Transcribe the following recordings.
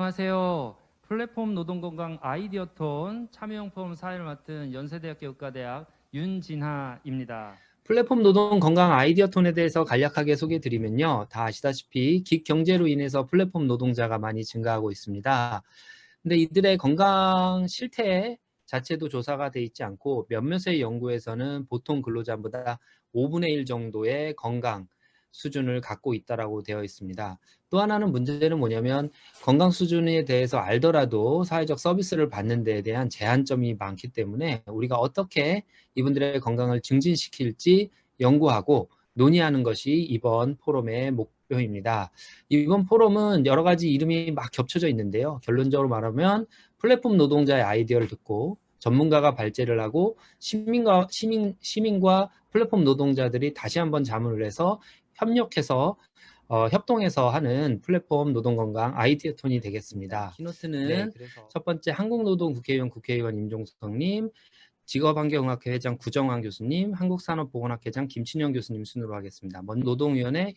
안녕하세요. 플랫폼 노동건강 아이디어톤 참여형 포럼 사회를 맡은 연세대학교 의과대학 윤진하입니다. 플랫폼 노동 건강 아이디어 톤에 대해서 간략하게 소개해 드리면요. 다 아시다시피 긱 경제로 인해서 플랫폼 노동자가 많이 증가하고 있습니다. 근데 이들의 건강 실태 자체도 조사가 돼 있지 않고 몇몇의 연구에서는 보통 근로자보다 5분의 1 정도의 건강 수준을 갖고 있다라고 되어 있습니다. 또 하나는 문제는 뭐냐면 건강 수준에 대해서 알더라도 사회적 서비스를 받는 데에 대한 제한점이 많기 때문에 우리가 어떻게 이분들의 건강을 증진시킬지 연구하고 논의하는 것이 이번 포럼의 목표입니다. 이번 포럼은 여러 가지 이름이 막 겹쳐져 있는데요. 결론적으로 말하면 플랫폼 노동자의 아이디어를 듣고 전문가가 발제를 하고 시민과 플랫폼 노동자들이 다시 한번 자문을 해서 협력해서 협동해서 하는 플랫폼 노동건강 아이디어 톤이 되겠습니다. 키노트는 첫 번째 한국노동국회의원 국회의원 임종석님, 직업환경의학회 회장 구정환 교수님, 한국산업보건학회장 김친영 교수님 순으로 하겠습니다. 먼저 노동위원회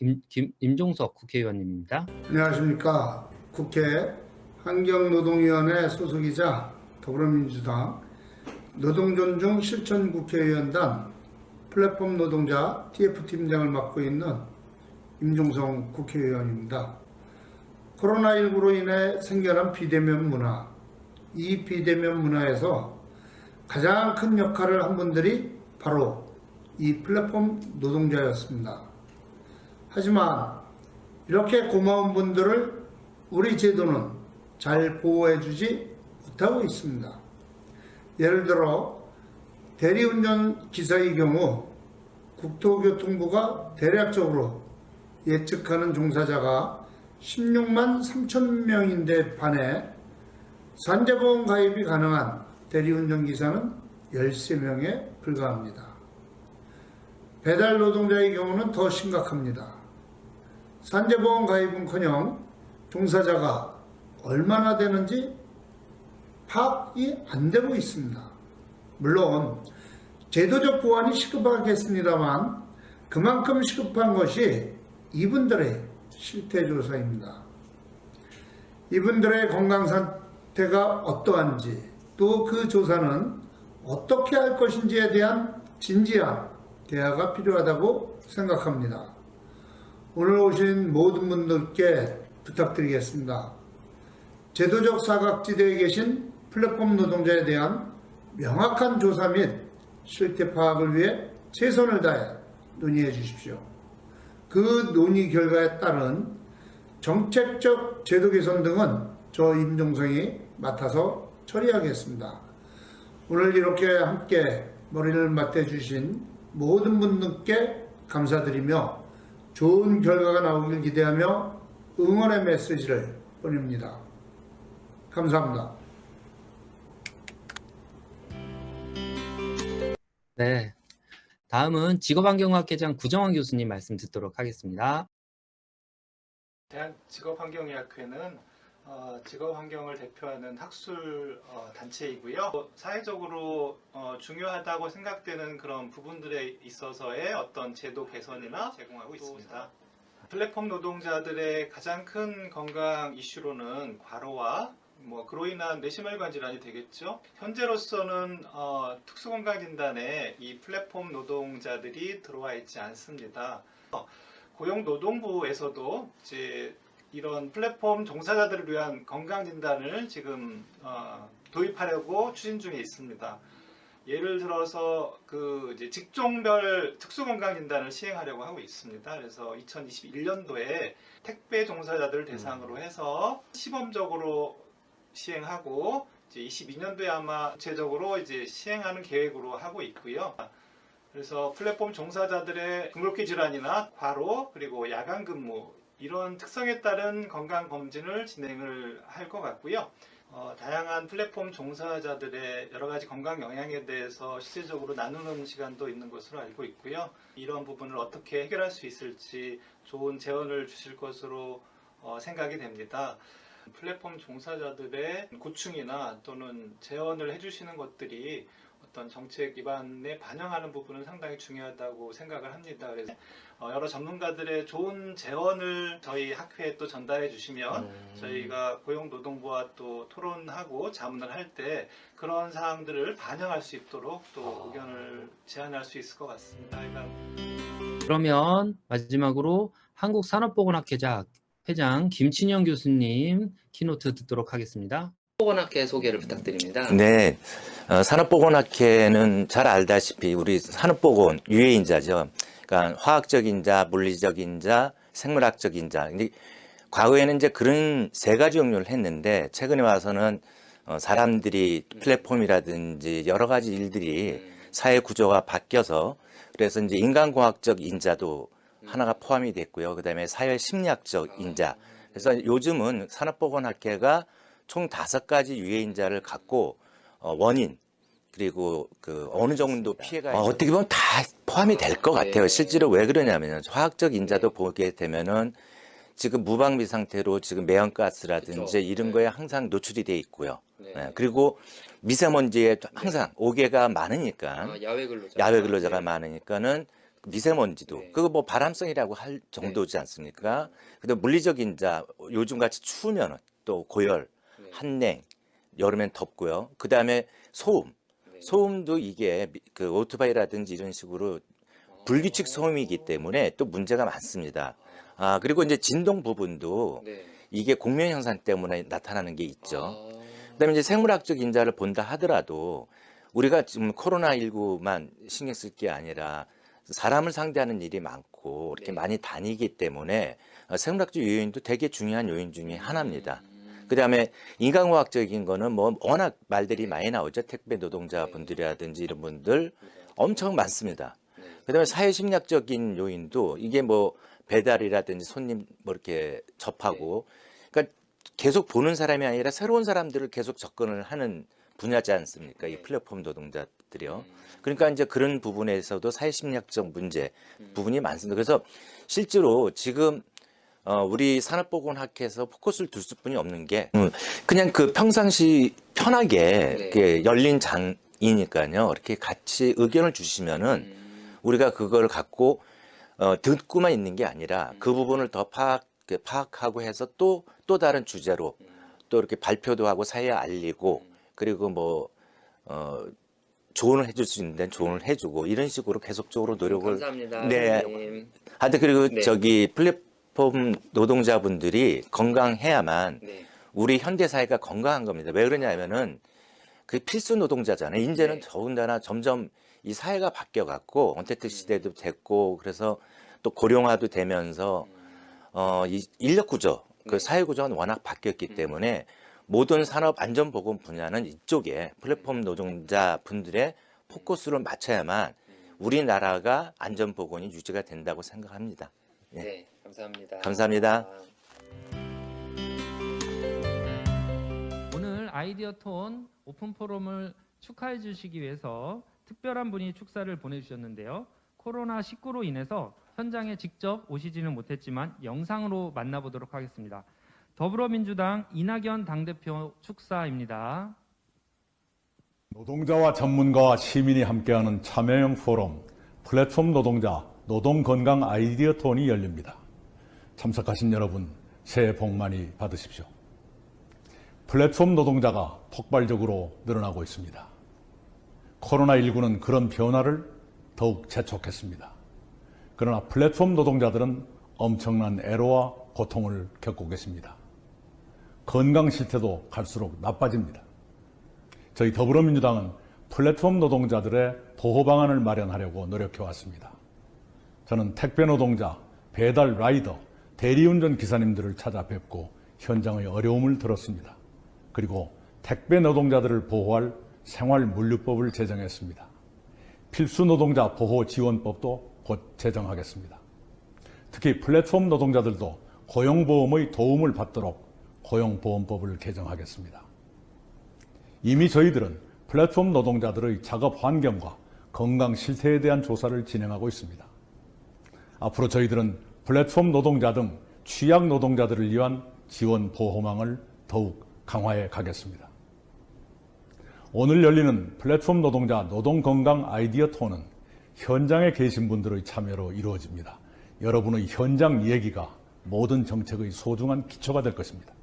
임종석 국회의원님입니다. 안녕하십니까. 국회 환경노동위원회 소속이자 더불어민주당 노동존중 실천국회의원단 플랫폼 노동자 TF팀장을 맡고 있는 임종성 국회의원입니다. 코로나19로 인해 생겨난 비대면 문화, 이 비대면 문화에서 가장 큰 역할을 한 분들이 바로 이 플랫폼 노동자였습니다. 하지만 이렇게 고마운 분들을 우리 제도는 잘 보호해주지 못하고 있습니다. 예를 들어 대리운전 기사의 경우 국토교통부가 대략적으로 예측하는 종사자가 16만 3천 명인데 반해 산재보험 가입이 가능한 대리운전 기사는 13명에 불과합니다. 배달 노동자의 경우는 더 심각합니다. 산재보험 가입은커녕 종사자가 얼마나 되는지 파악이 안 되고 있습니다. 물론 제도적 보완이 시급하겠습니다만 그만큼 시급한 것이 이분들의 실태조사입니다. 이분들의 건강 상태가 어떠한지 또 그 조사는 어떻게 할 것인지에 대한 진지한 대화가 필요하다고 생각합니다. 오늘 오신 모든 분들께 부탁드리겠습니다. 제도적 사각지대에 계신 플랫폼 노동자에 대한 명확한 조사 및 실태 파악을 위해 최선을 다해 논의해 주십시오. 그 논의 결과에 따른 정책적 제도 개선 등은 저 임종성이 맡아서 처리하겠습니다. 오늘 이렇게 함께 머리를 맞대주신 모든 분들께 감사드리며 좋은 결과가 나오길 기대하며 응원의 메시지를 보냅니다. 감사합니다. 네, 다음은 직업환경의학회장 구정환 교수님 말씀 듣도록 하겠습니다. 대한직업환경의학회는 직업환경을 대표하는 학술 단체이고요. 사회적으로 중요하다고 생각되는 그런 부분들에 있어서의 어떤 제도 개선이나 제공하고 있습니다. 플랫폼 노동자들의 가장 큰 건강 이슈로는 과로와 그로 인한 뇌심혈관 질환이 되겠죠. 현재로서는 특수건강진단에 이 플랫폼 노동자들이 들어와 있지 않습니다. 고용노동부에서도 이제 이런 플랫폼 종사자들을 위한 건강진단을 지금 도입하려고 추진 중에 있습니다. 예를 들어서 이제 직종별 특수건강진단을 시행하려고 하고 있습니다. 그래서 2021년도에 택배 종사자들을 대상으로 해서 시범적으로 시행하고 이제 22년도에 아마 구체적으로 이제 시행하는 계획으로 하고 있고요. 그래서 플랫폼 종사자들의 등록기 질환이나 과로 그리고 야간 근무 이런 특성에 따른 건강 검진을 진행을 할 것 같고요. 다양한 플랫폼 종사자들의 여러 가지 건강 영향에 대해서 실질적으로 나누는 시간도 있는 것으로 알고 있고요. 이런 부분을 어떻게 해결할 수 있을지 좋은 제언을 주실 것으로 생각이 됩니다. 플랫폼 종사자들의 고충이나 또는 제언을 해주시는 것들이 어떤 정책 기반에 반영하는 부분은 상당히 중요하다고 생각을 합니다. 그래서 여러 전문가들의 좋은 제언을 저희 학회에 또 전달해 주시면 저희가 고용노동부와 또 토론하고 자문을 할 때 그런 사항들을 반영할 수 있도록 또 의견을 제안할 수 있을 것 같습니다. 그러니까 그러면 마지막으로 한국산업보건학회장 회장 김친영 교수님 키노트 듣도록 하겠습니다. 보건학회 소개를 부탁드립니다. 네, 산업보건학회는 잘 알다시피 우리 산업보건 유해인자죠. 그러니까 화학적 인자, 물리적 인자, 생물학적 인자. 근데 과거에는 이제 그런 세 가지 종류를 했는데 최근에 와서는 사람들이 플랫폼이라든지 여러 가지 일들이 사회 구조가 바뀌어서 그래서 이제 인간공학적 인자도 하나가 포함이 됐고요. 그다음에 사회 심리학적 인자. 그래서 요즘은 산업보건학회가 총 5가지 유해인자를 갖고 원인 그리고 그 어느 정도 피해가 어떻게 보면 다 포함이 될 것 같아요. 실제로 왜 그러냐면요. 화학적 인자도 보게 되면은 지금 무방비 상태로 지금 매연가스라든지 이런 거에 항상 노출이 돼 있고요. 네. 그리고 미세먼지에 항상 오개가 많으니까 야외 근로자가 많으니까는 미세먼지도 그거 뭐 바람성이라고 할 정도지 않습니까? 근데 물리적 인자 요즘 같이 추우면은 또 고열, 한냉, 여름엔 덥고요. 그 다음에 소음도 이게 그 오토바이라든지 이런 식으로 불규칙 소음이기 때문에 또 문제가 많습니다. 그리고 이제 진동 부분도 이게 공명 현상 때문에 나타나는 게 있죠. 그다음에 이제 생물학적 인자를 본다 하더라도 우리가 지금 코로나19만 신경 쓸 게 아니라 사람을 상대하는 일이 많고 이렇게 많이 다니기 때문에 생물학적 요인도 되게 중요한 요인 중에 하나입니다. 그다음에 인간공학적인 거는 뭐 워낙 말들이 많이 나오죠. 택배 노동자분들이라든지 이런 분들 엄청 많습니다. 그다음에 사회심리학적인 요인도 이게 뭐 배달이라든지 손님 뭐 이렇게 접하고 그러니까 계속 보는 사람이 아니라 새로운 사람들을 계속 접근을 하는 분야지 않습니까? 이 플랫폼 노동자들이요. 그러니까 이제 그런 부분에서도 사회심리학적 문제 부분이 많습니다. 그래서 실제로 지금 우리 산업보건학회에서 포커스를 둘 수뿐이 없는 게 그냥 그 평상시 편하게 이렇게 열린 장이니까요. 이렇게 같이 의견을 주시면은 우리가 그걸 갖고 듣고만 있는 게 아니라 그 부분을 더 파악하고 해서 또 다른 주제로 또 이렇게 발표도 하고 사회에 알리고 그리고 뭐 조언을 해줄 수 있는 데는 조언을 해주고 이런 식으로 계속적으로 노력을 감사합니다. 네. 선생님. 하여튼 그리고 저기 플랫폼 노동자분들이 건강해야만 우리 현대 사회가 건강한 겁니다. 왜 그러냐면은 그 필수 노동자잖아요. 이제는 더군다나 점점 이 사회가 바뀌어 갖고 언택트 시대도 됐고 그래서 또 고령화도 되면서 이 인력 구조, 그 사회 구조가 워낙 바뀌었기 때문에 모든 산업 안전보건 분야는 이쪽에 플랫폼 노동자 분들의 포커스를 맞춰야만 우리나라가 안전보건이 유지가 된다고 생각합니다. 네, 감사합니다. 감사합니다. 오늘 아이디어톤 오픈 포럼을 축하해 주시기 위해서 특별한 분이 축사를 보내주셨는데요. 코로나19로 인해서 현장에 직접 오시지는 못했지만 영상으로 만나보도록 하겠습니다. 더불어민주당 이낙연 당대표 축사입니다. 노동자와 전문가와 시민이 함께하는 참여형 포럼 플랫폼 노동자 노동건강 아이디어톤이 열립니다. 참석하신 여러분 새해 복 많이 받으십시오. 플랫폼 노동자가 폭발적으로 늘어나고 있습니다. 코로나19는 그런 변화를 더욱 재촉했습니다. 그러나 플랫폼 노동자들은 엄청난 애로와 고통을 겪고 계십니다. 건강 실태도 갈수록 나빠집니다. 저희 더불어민주당은 플랫폼 노동자들의 보호 방안을 마련하려고 노력해 왔습니다. 저는 택배 노동자, 배달 라이더, 대리운전 기사님들을 찾아뵙고 현장의 어려움을 들었습니다. 그리고 택배 노동자들을 보호할 생활물류법을 제정했습니다. 필수 노동자 보호 지원법도 곧 제정하겠습니다. 특히 플랫폼 노동자들도 고용보험의 도움을 받도록 고용보험법을 개정하겠습니다. 이미 저희들은 플랫폼 노동자들의 작업 환경과 건강 실태에 대한 조사를 진행하고 있습니다. 앞으로 저희들은 플랫폼 노동자 등 취약 노동자들을 위한 지원 보호망을 더욱 강화해 가겠습니다. 오늘 열리는 플랫폼 노동자 노동건강 아이디어 톤은 현장에 계신 분들의 참여로 이루어집니다. 여러분의 현장 얘기가 모든 정책의 소중한 기초가 될 것입니다.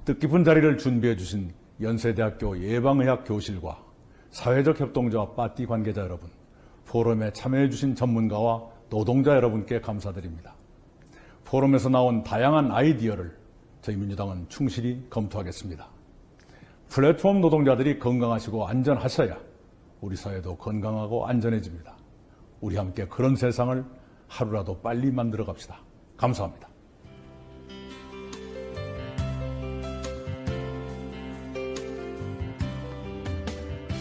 뜻깊은 자리를 준비해 주신 연세대학교 예방의학 교실과 사회적 협동조합 빠띠 관계자 여러분, 포럼에 참여해 주신 전문가와 노동자 여러분께 감사드립니다. 포럼에서 나온 다양한 아이디어를 저희 민주당은 충실히 검토하겠습니다. 플랫폼 노동자들이 건강하시고 안전하셔야 우리 사회도 건강하고 안전해집니다. 우리 함께 그런 세상을 하루라도 빨리 만들어 갑시다. 감사합니다.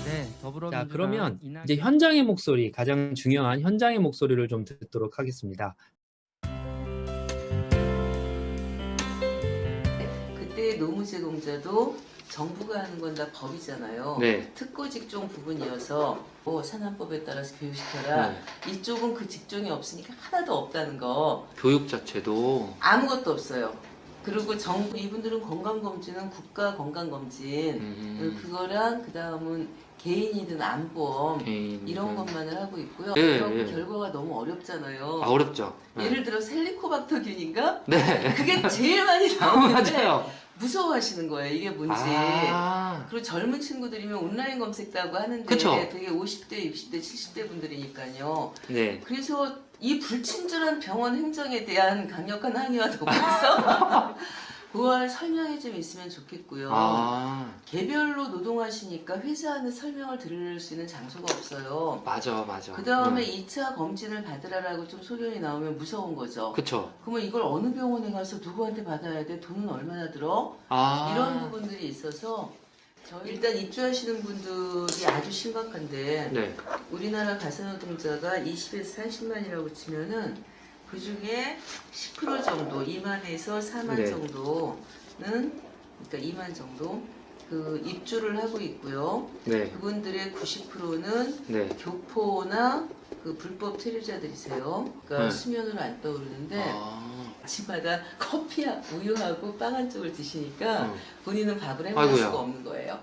네, 더불어민주당 자, 그러면 이낙연 이제 현장의 목소리, 가장 중요한 현장의 목소리를 좀 듣도록 하겠습니다. 그때 노무제공자도 정부가 하는 건 다 법이잖아요. 네. 특고 직종 부분이어서 산안법에 따라서 교육시켜라. 이쪽은 그 직종이 없으니까 하나도 없다는 거. 교육 자체도 아무것도 없어요. 그리고 정부 이분들은 건강검진은 국가 건강검진 그거랑 그 다음은 개인이든 안보험 이런 것만을 하고 있고요. 그럼 결과가 너무 어렵잖아요. 어렵죠. 예를 들어 헬리코박터균인가? 네. 그게 제일 많이 나오는데 맞아요. 무서워하시는 거예요. 이게 뭔지. 아, 그리고 젊은 친구들이면 온라인 검색도 하고 하는데 그쵸. 되게 50대, 60대, 70대 분들이니까요. 네. 그래서 이 불친절한 병원 행정에 대한 강력한 항의와 더불어서 그걸 설명이 좀 있으면 좋겠고요. 아, 개별로 노동하시니까 회사 안에 설명을 들을 수 있는 장소가 없어요. 맞아, 맞아. 그 다음에 2차 검진을 받으라라고 좀 소견이 나오면 무서운 거죠. 그쵸. 그러면 이걸 어느 병원에 가서 누구한테 받아야 돼? 돈은 얼마나 들어? 아, 이런 부분들이 있어서 일단 입주하시는 분들이 아주 심각한데 네. 우리나라 가사노동자가 20에서 40만이라고 치면은 그 중에 10% 정도 2만에서 4만 네. 정도는 그러니까 2만 정도 그 입주를 하고 있고요. 네. 그분들의 90%는 네. 교포나 그 불법 체류자들이세요. 그러니까 네. 수면으로 안 떠오르는데 아, 아침마다 커피와 우유하고 빵 한 쪽을 드시니까 본인은 밥을 해먹을 아이고야. 수가 없는 거예요.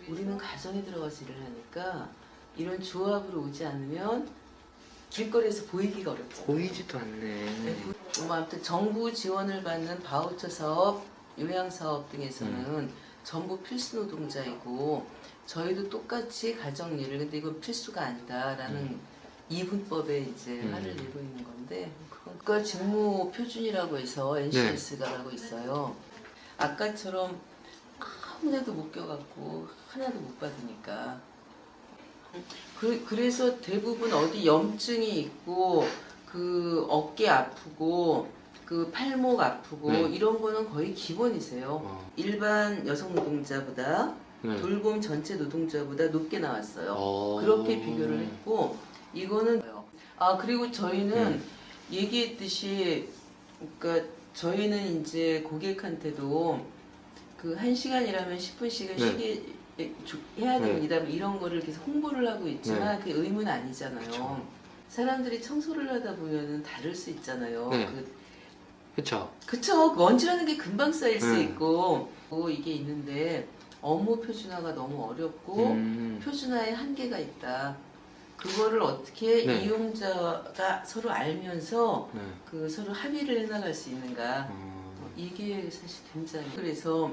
우리는 가정에 들어가서 일을 하니까 이런 조합으로 오지 않으면 길거리에서 보이기가 어렵잖아요. 보이지도 않네. 네, 뭐 아무튼 정부 지원을 받는 바우처 사업, 요양 사업 등에서는 전부 필수 노동자이고 저희도 똑같이 가정 일을 근데 이건 필수가 아니다라는 이분법에 이제 화를 내고 있는 건데 그러니까 직무 표준이라고 해서 NCS가라고 있어요. 아까처럼 아무데도 못 껴갖고 하나도 못 받으니까 그래서 대부분 어디 염증이 있고 그 어깨 아프고 그 팔목 아프고 이런 거는 거의 기본이세요. 일반 여성 노동자보다 돌봄 전체 노동자보다 높게 나왔어요. 그렇게 비교를 했고 이거는 그리고 저희는 얘기했듯이 그러니까 저희는 이제 고객한테도 그 1시간 일하면 10분씩은 쉬게 해야 됩니다. 이런 거를 계속 홍보를 하고 있지만 그게 의무는 아니잖아요. 그쵸. 사람들이 청소를 하다 보면은 다를 수 있잖아요. 그쵸. 그쵸. 먼지라는 게 금방 쌓일 수 있고 이게 있는데 업무 표준화가 너무 어렵고 표준화에 한계가 있다. 그거를 어떻게 이용자가 서로 알면서 그 서로 합의를 해나갈 수 있는가. 이게 사실 굉장히 그래서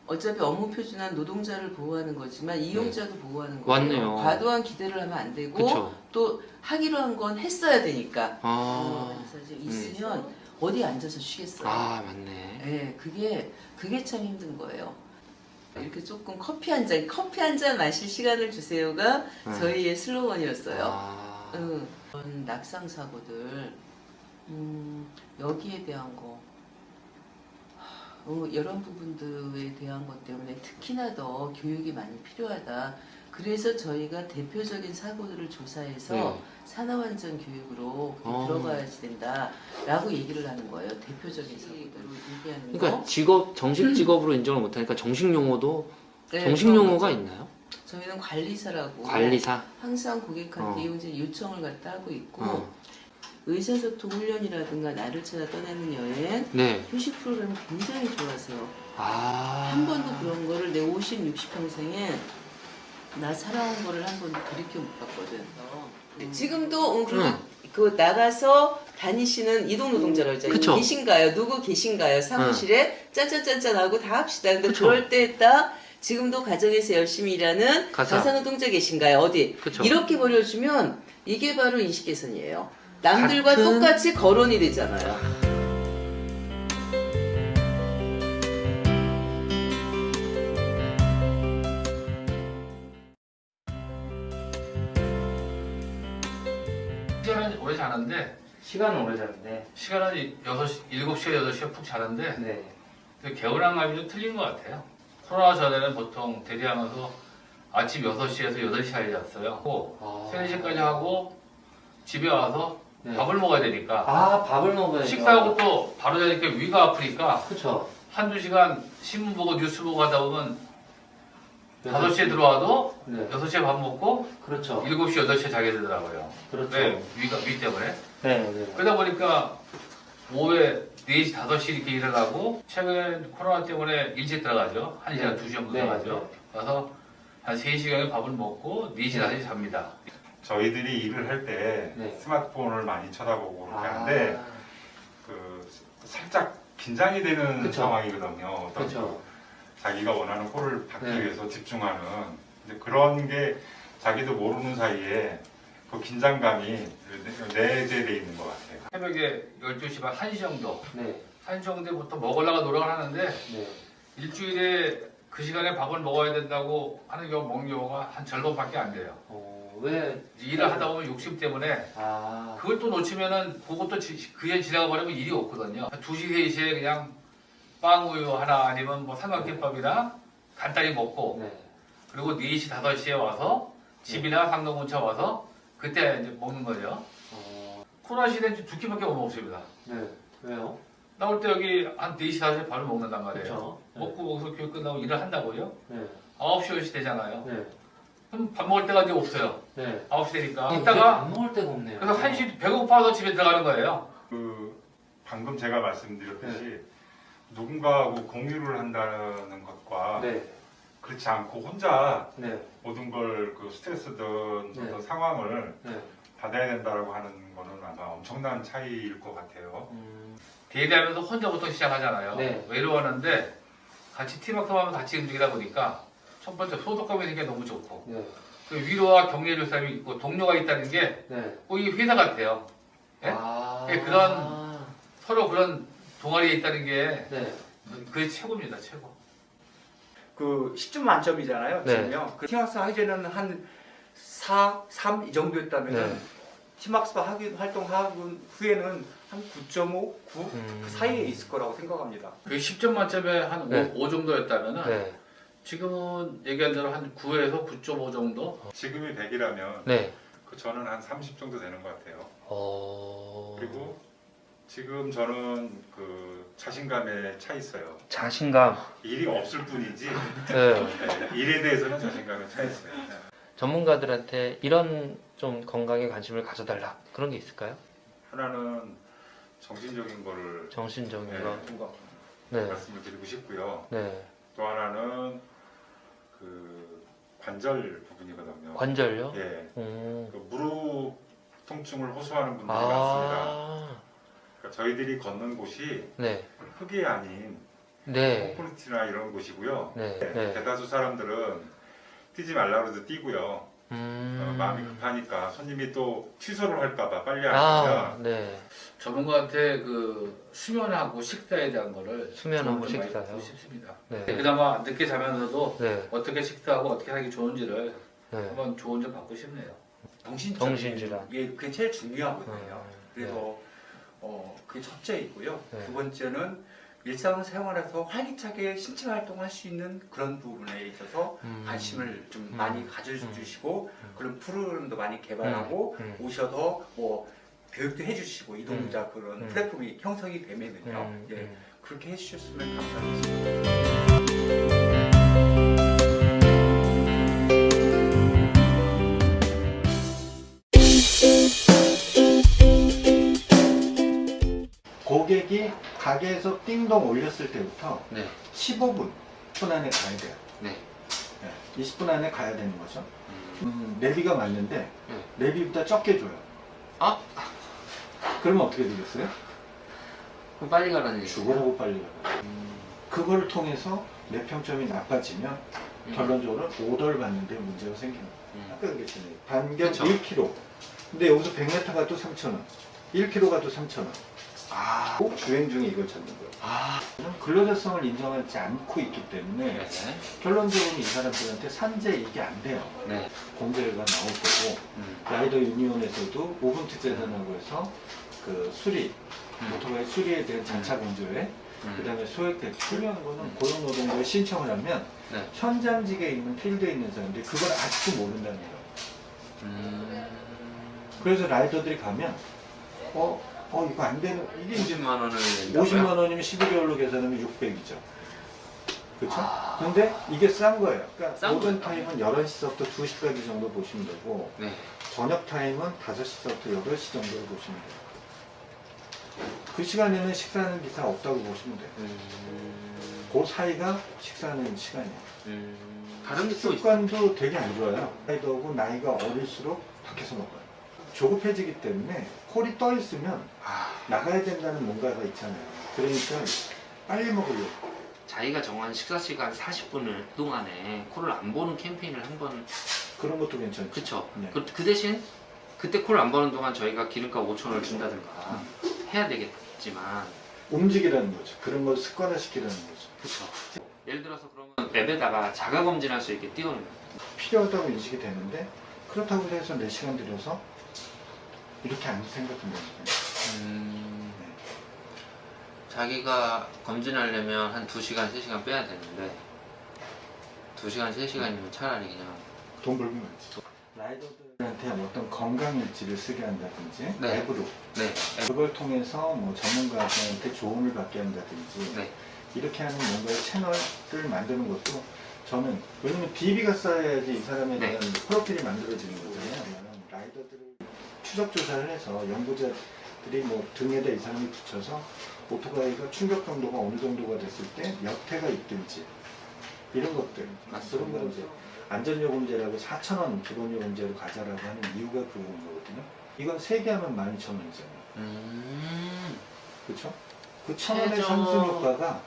어차피 업무 표준화는 노동자를 보호하는 거지만 이용자도 보호하는 거예요. 맞네요. 과도한 기대를 하면 안 되고 그쵸. 또 하기로 한 건 했어야 되니까. 아, 그래서 이제 있으면 어디 앉아서 쉬겠어요. 아, 맞네. 네, 그게 참 힘든 거예요. 이렇게 조금 커피 한 잔 마실 시간을 주세요가 저희의 슬로건이었어요. 아, 그런 낙상 사고들 여기에 대한 거 이런 부분들에 대한 것 때문에 특히나 더 교육이 많이 필요하다. 그래서 저희가 대표적인 사고들을 조사해서 산업안전 교육으로 들어가야지 된다라고 얘기를 하는 거예요. 대표적인 사고들을 얘기하는 거. 그러니까 직업 정식 직업으로 인정을 못하니까 정식 용어도 네, 정식 그런 용어가 거죠. 있나요? 저희는 관리사라고 관리사. 항상 고객한테 이용자 요청을 갖다 하고 있고 의사소통 훈련이라든가 나를 찾아 떠나는 여행 네. 휴식 프로그램을 굉장히 좋아하세요. 아, 한 번도 그런 거를 내 50, 60평생에 나 살아온 거를 한번 돌이켜 못 봤거든. 지금도 그 나가서 다니시는 이동 노동자라고 했잖아요. 그쵸. 계신가요? 누구 계신가요? 사무실에 짠짠짠짠 하고 다 합시다. 근데 그쵸. 그럴 때 딱 지금도 가정에서 열심히 일하는 가사. 가사노동자 계신가요? 어디? 그쵸. 이렇게 버려주면 이게 바로 인식 개선이에요. 남들과 같은- 똑같이 거론이 되잖아요. 시간은 오래 자는데 시간은 오래 자는데. 시간은 7시에 8시에 푹 자는데 네. 그 개운한 감이 좀 틀린 것 같아요. 코로나 전에는 보통 대리하면서 아침 6시에서 8시 사이에 잤어요. 3, 4시까지 하고 집에 와서 네. 밥을 먹어야 되니까 아, 밥을 먹어야 식사하고 또 바로 자니까 위가 아프니까 그쵸. 한두 시간 신문 보고 뉴스 보고 하다 보면 5시에 들어와도 네. 6시에 밥 먹고 그렇죠. 7시, 8시에 자게 되더라고요. 그렇죠. 네, 위 때문에. 네, 네. 그러다 보니까 오후에 4시, 5시 이렇게 일어나고 최근 코로나 때문에 일찍 들어가죠. 1시간, 2시 정도 네, 들어가죠. 가서 한 3시간에 밥을 먹고 4시, 5시 잡니다. 저희들이 일을 할 때 네. 스마트폰을 많이 쳐다보고 그렇게 아, 하는데 그 살짝 긴장이 되는 그쵸. 상황이거든요. 어떤 그쵸. 그 자기가 원하는 꼴을 받기 네. 위해서 집중하는 근데 그런 게 자기도 모르는 사이에 그 긴장감이 내재되어 있는 것 같아요. 새벽에 12시 반, 1시 정도, 네, 1시 정도부터 먹으려고 노력을 하는데 네. 일주일에 그 시간에 밥을 먹어야 된다고 하는 경우 먹는 경우가 한 절반밖에 안 돼요. 왜? 일을 하다 보면 욕심 때문에 아, 그걸 또 놓치면은 그것도 그게 지나가 버리면 일이 없거든요. 2시, 3시에 그냥 빵 우유 하나 아니면 뭐 삼각김밥이나 간단히 먹고 네. 그리고 4시, 5시에 와서 집이나 상동 근처 와서 그때 이제 먹는 거죠. 코로나 시대는 2끼밖에 못 먹습니다. 네. 왜요? 나올 때 여기 한 4시, 5시에 밥을 먹는단 말이에요. 그렇죠. 네. 먹고 거기서 교육 끝나고 일을 한다고요? 네. 9시, 10시 되잖아요. 네. 그럼 밥 먹을 때가 이제 없어요. 네. 9시 되니까. 안 이따가 먹을 데가 없네요. 그래서 1시 배고파서 집에 들어가는 거예요. 그 방금 제가 말씀드렸듯이 네. 누군가하고 공유를 한다는 것과 네. 그렇지 않고 혼자 네. 모든 걸 그 스트레스든 네. 어떤 상황을 네. 받아야 된다고 하는 거는 아마 엄청난 차이일 것 같아요. 대리하면서 혼자부터 시작하잖아요. 네. 외로웠는데 같이 팀워크하면 같이 움직이다 보니까 첫 번째 소속감이 있는 게 너무 좋고 네. 그 위로와 격려해줄 사람이 있고 동료가 있다는 게 네. 꼭 이 회사 같아요. 예? 아. 예, 서로 그런 동아리에 있다는 게 네. 그게 최고입니다. 최고. 그 10점 만점이잖아요. 네. 지금요. 그 팀학습 하기 전에는 한 4, 3 이 정도였다면 네. 팀학습 활동하고 후에는 한 9.5, 9 그 사이에 있을 거라고 생각합니다. 그 10점 만점에 한 네. 5 정도였다면은 네. 지금은 얘기한 대로 한 9에서 9.5 정도? 지금이 100이라면 네. 그 저는 한 30 정도 되는 것 같아요. 어... 그리고 지금 저는 그 자신감에 차 있어요. 자신감. 일이 없을 뿐이지 네. 네, 일에 대해서는 자신감에 차 있어요. 전문가들한테 이런 좀 건강에 관심을 가져달라 그런 게 있을까요? 하나는 정신적인 거를 정신적인 네, 거. 네. 말씀을 드리고 싶고요. 네. 또 하나는 그 관절 부분이거든요. 관절요? 예, 음. 그 무릎 통증을 호소하는 분들이 많습니다. 아. 그러니까 저희들이 걷는 곳이 네. 흙이 아닌 네. 콘크리트나 이런 곳이고요. 네. 네, 네. 대다수 사람들은 뛰지 말라 그래도 뛰고요. 마음이 급하니까 손님이 또 취소를 할까봐 빨리 아, 하면 네. 전문가한테 그 수면하고 식사에 대한 거를 수면하고 조언 좀 많이 식사요? 듣고 싶습니다. 네. 그나마 늦게 자면서도 네. 어떻게 식사하고 어떻게 하기 좋은지를 네. 한번 조언 좀 받고 싶네요. 정신질환. 게 그게 제일 중요하거든요. 네. 그래서 그게 첫째 있고요. 네. 두 번째는 일상생활에서 활기차게 신체 활동할 수 있는 그런 부분에 있어서 관심을 좀 많이 가져주시고 그런 프로그램도 많이 개발하고 오셔서 뭐 교육도 해주시고 이동자 그런 플랫폼이 형성이 되면은요. 예, 그렇게 해주셨으면 감사하겠습니다. 고객이 가게에서 띵동 올렸을 때부터 네. 15분 손 안에 가야 돼요. 네. 20분 안에 가야 되는 거죠. 내비가 맞는데 내비보다 적게 줘요. 아? 그러면 어떻게 되겠어요? 그럼 빨리 가라는 얘기예요? 죽어라고 빨리 가요. 그걸 통해서 내 평점이 나빠지면 결론적으로 오더를 받는데 문제가 생깁니다. 아까 그랬잖아요. 반경 그쵸. 1km. 근데 여기서 100m 가도 3,000원. 1km 가도 3,000원. 꼭 주행 중에 이걸 찾는 거예요. 근로자성을 인정하지 않고 있기 때문에 네. 결론적으로 이 사람들한테 산재 이게 안 돼요. 네. 공제가 나올 거고 라이더 유니온에서도 오븐트 재단하고 해서 그 수리, 오토바이 수리에 대한 장차 공제회, 그다음에 소액 대출 중요한 거는 고용노동부에 신청을 하면 네. 현장직에 있는 필드에 있는 사람들이 그걸 아직도 모른다는 거예요. 그래서 라이더들이 가면 이거 안 되는 이게 이제 50만 원을 50만 원이면 12개월로 계산하면 600이죠. 그렇죠? 근데 이게 싼 거예요. 그러니까 싼 오전 거예요. 타임은 11시부터 2시까지 정도 보시면 되고 네. 저녁 타임은 5시부터 8시 정도로 보시면 돼요. 그 시간에는 식사하는 기사 없다고 보시면 돼요. 그 사이가 식사하는 시간이에요. 다른 게또 습관도 되게 안 좋아요. 라이더고 나이가 어릴수록 밖에서 먹어요. 조급해지기 때문에 콜이 떠 있으면 나가야 된다는 뭔가가 있잖아요. 그러니까 빨리 먹으려고. 자기가 정한 식사 시간 40분을 그동안에 콜을 안 보는 캠페인을 한번 그런 것도 괜찮죠. 그쵸? 네. 그 대신 그때 콜 안 버는 동안 저희가 기름값 5,000원을 준다든가 해야 되겠지만 움직이라는 거죠. 그런 걸 습관화시키라는 거죠. 그쵸? 예를 들어서 그러면 앱에다가 자가 검진할 수 있게 띄워놓는 필요하다고 인식이 되는데 그렇다고 해서 4시간 들여서 이렇게 안 생각한다는 거예요. 자기가 검진하려면 한 2시간, 3시간 빼야 되는데 2시간, 3시간이면 차라리 그냥 돈 벌면 되지. 라이더들한테 어떤 건강일지를 쓰게 한다든지 네. 앱으로 네. 그걸 통해서 뭐 전문가한테 조언을 받게 한다든지 네. 이렇게 하는 뭔가의 채널을 만드는 것도 저는 왜냐면 DB가 쌓여야지 이 사람에 네. 대한 프로필이 만들어지는 거잖아요. 라이더들을 추적 조사를 해서 연구자들이 뭐 등에다 이 사람이 붙여서 오토바이가 충격 정도가 어느 정도가 됐을 때 몇 회가 있든지 이런 것들 그런 걸 이제 안전요금제라고 4,000원 기본요금제로 가자라고 하는 이유가 그런 거거든요. 이건 3개 하면 12,000원이잖아요. 그렇죠? 그 1,000원의 최저- 상승 효과가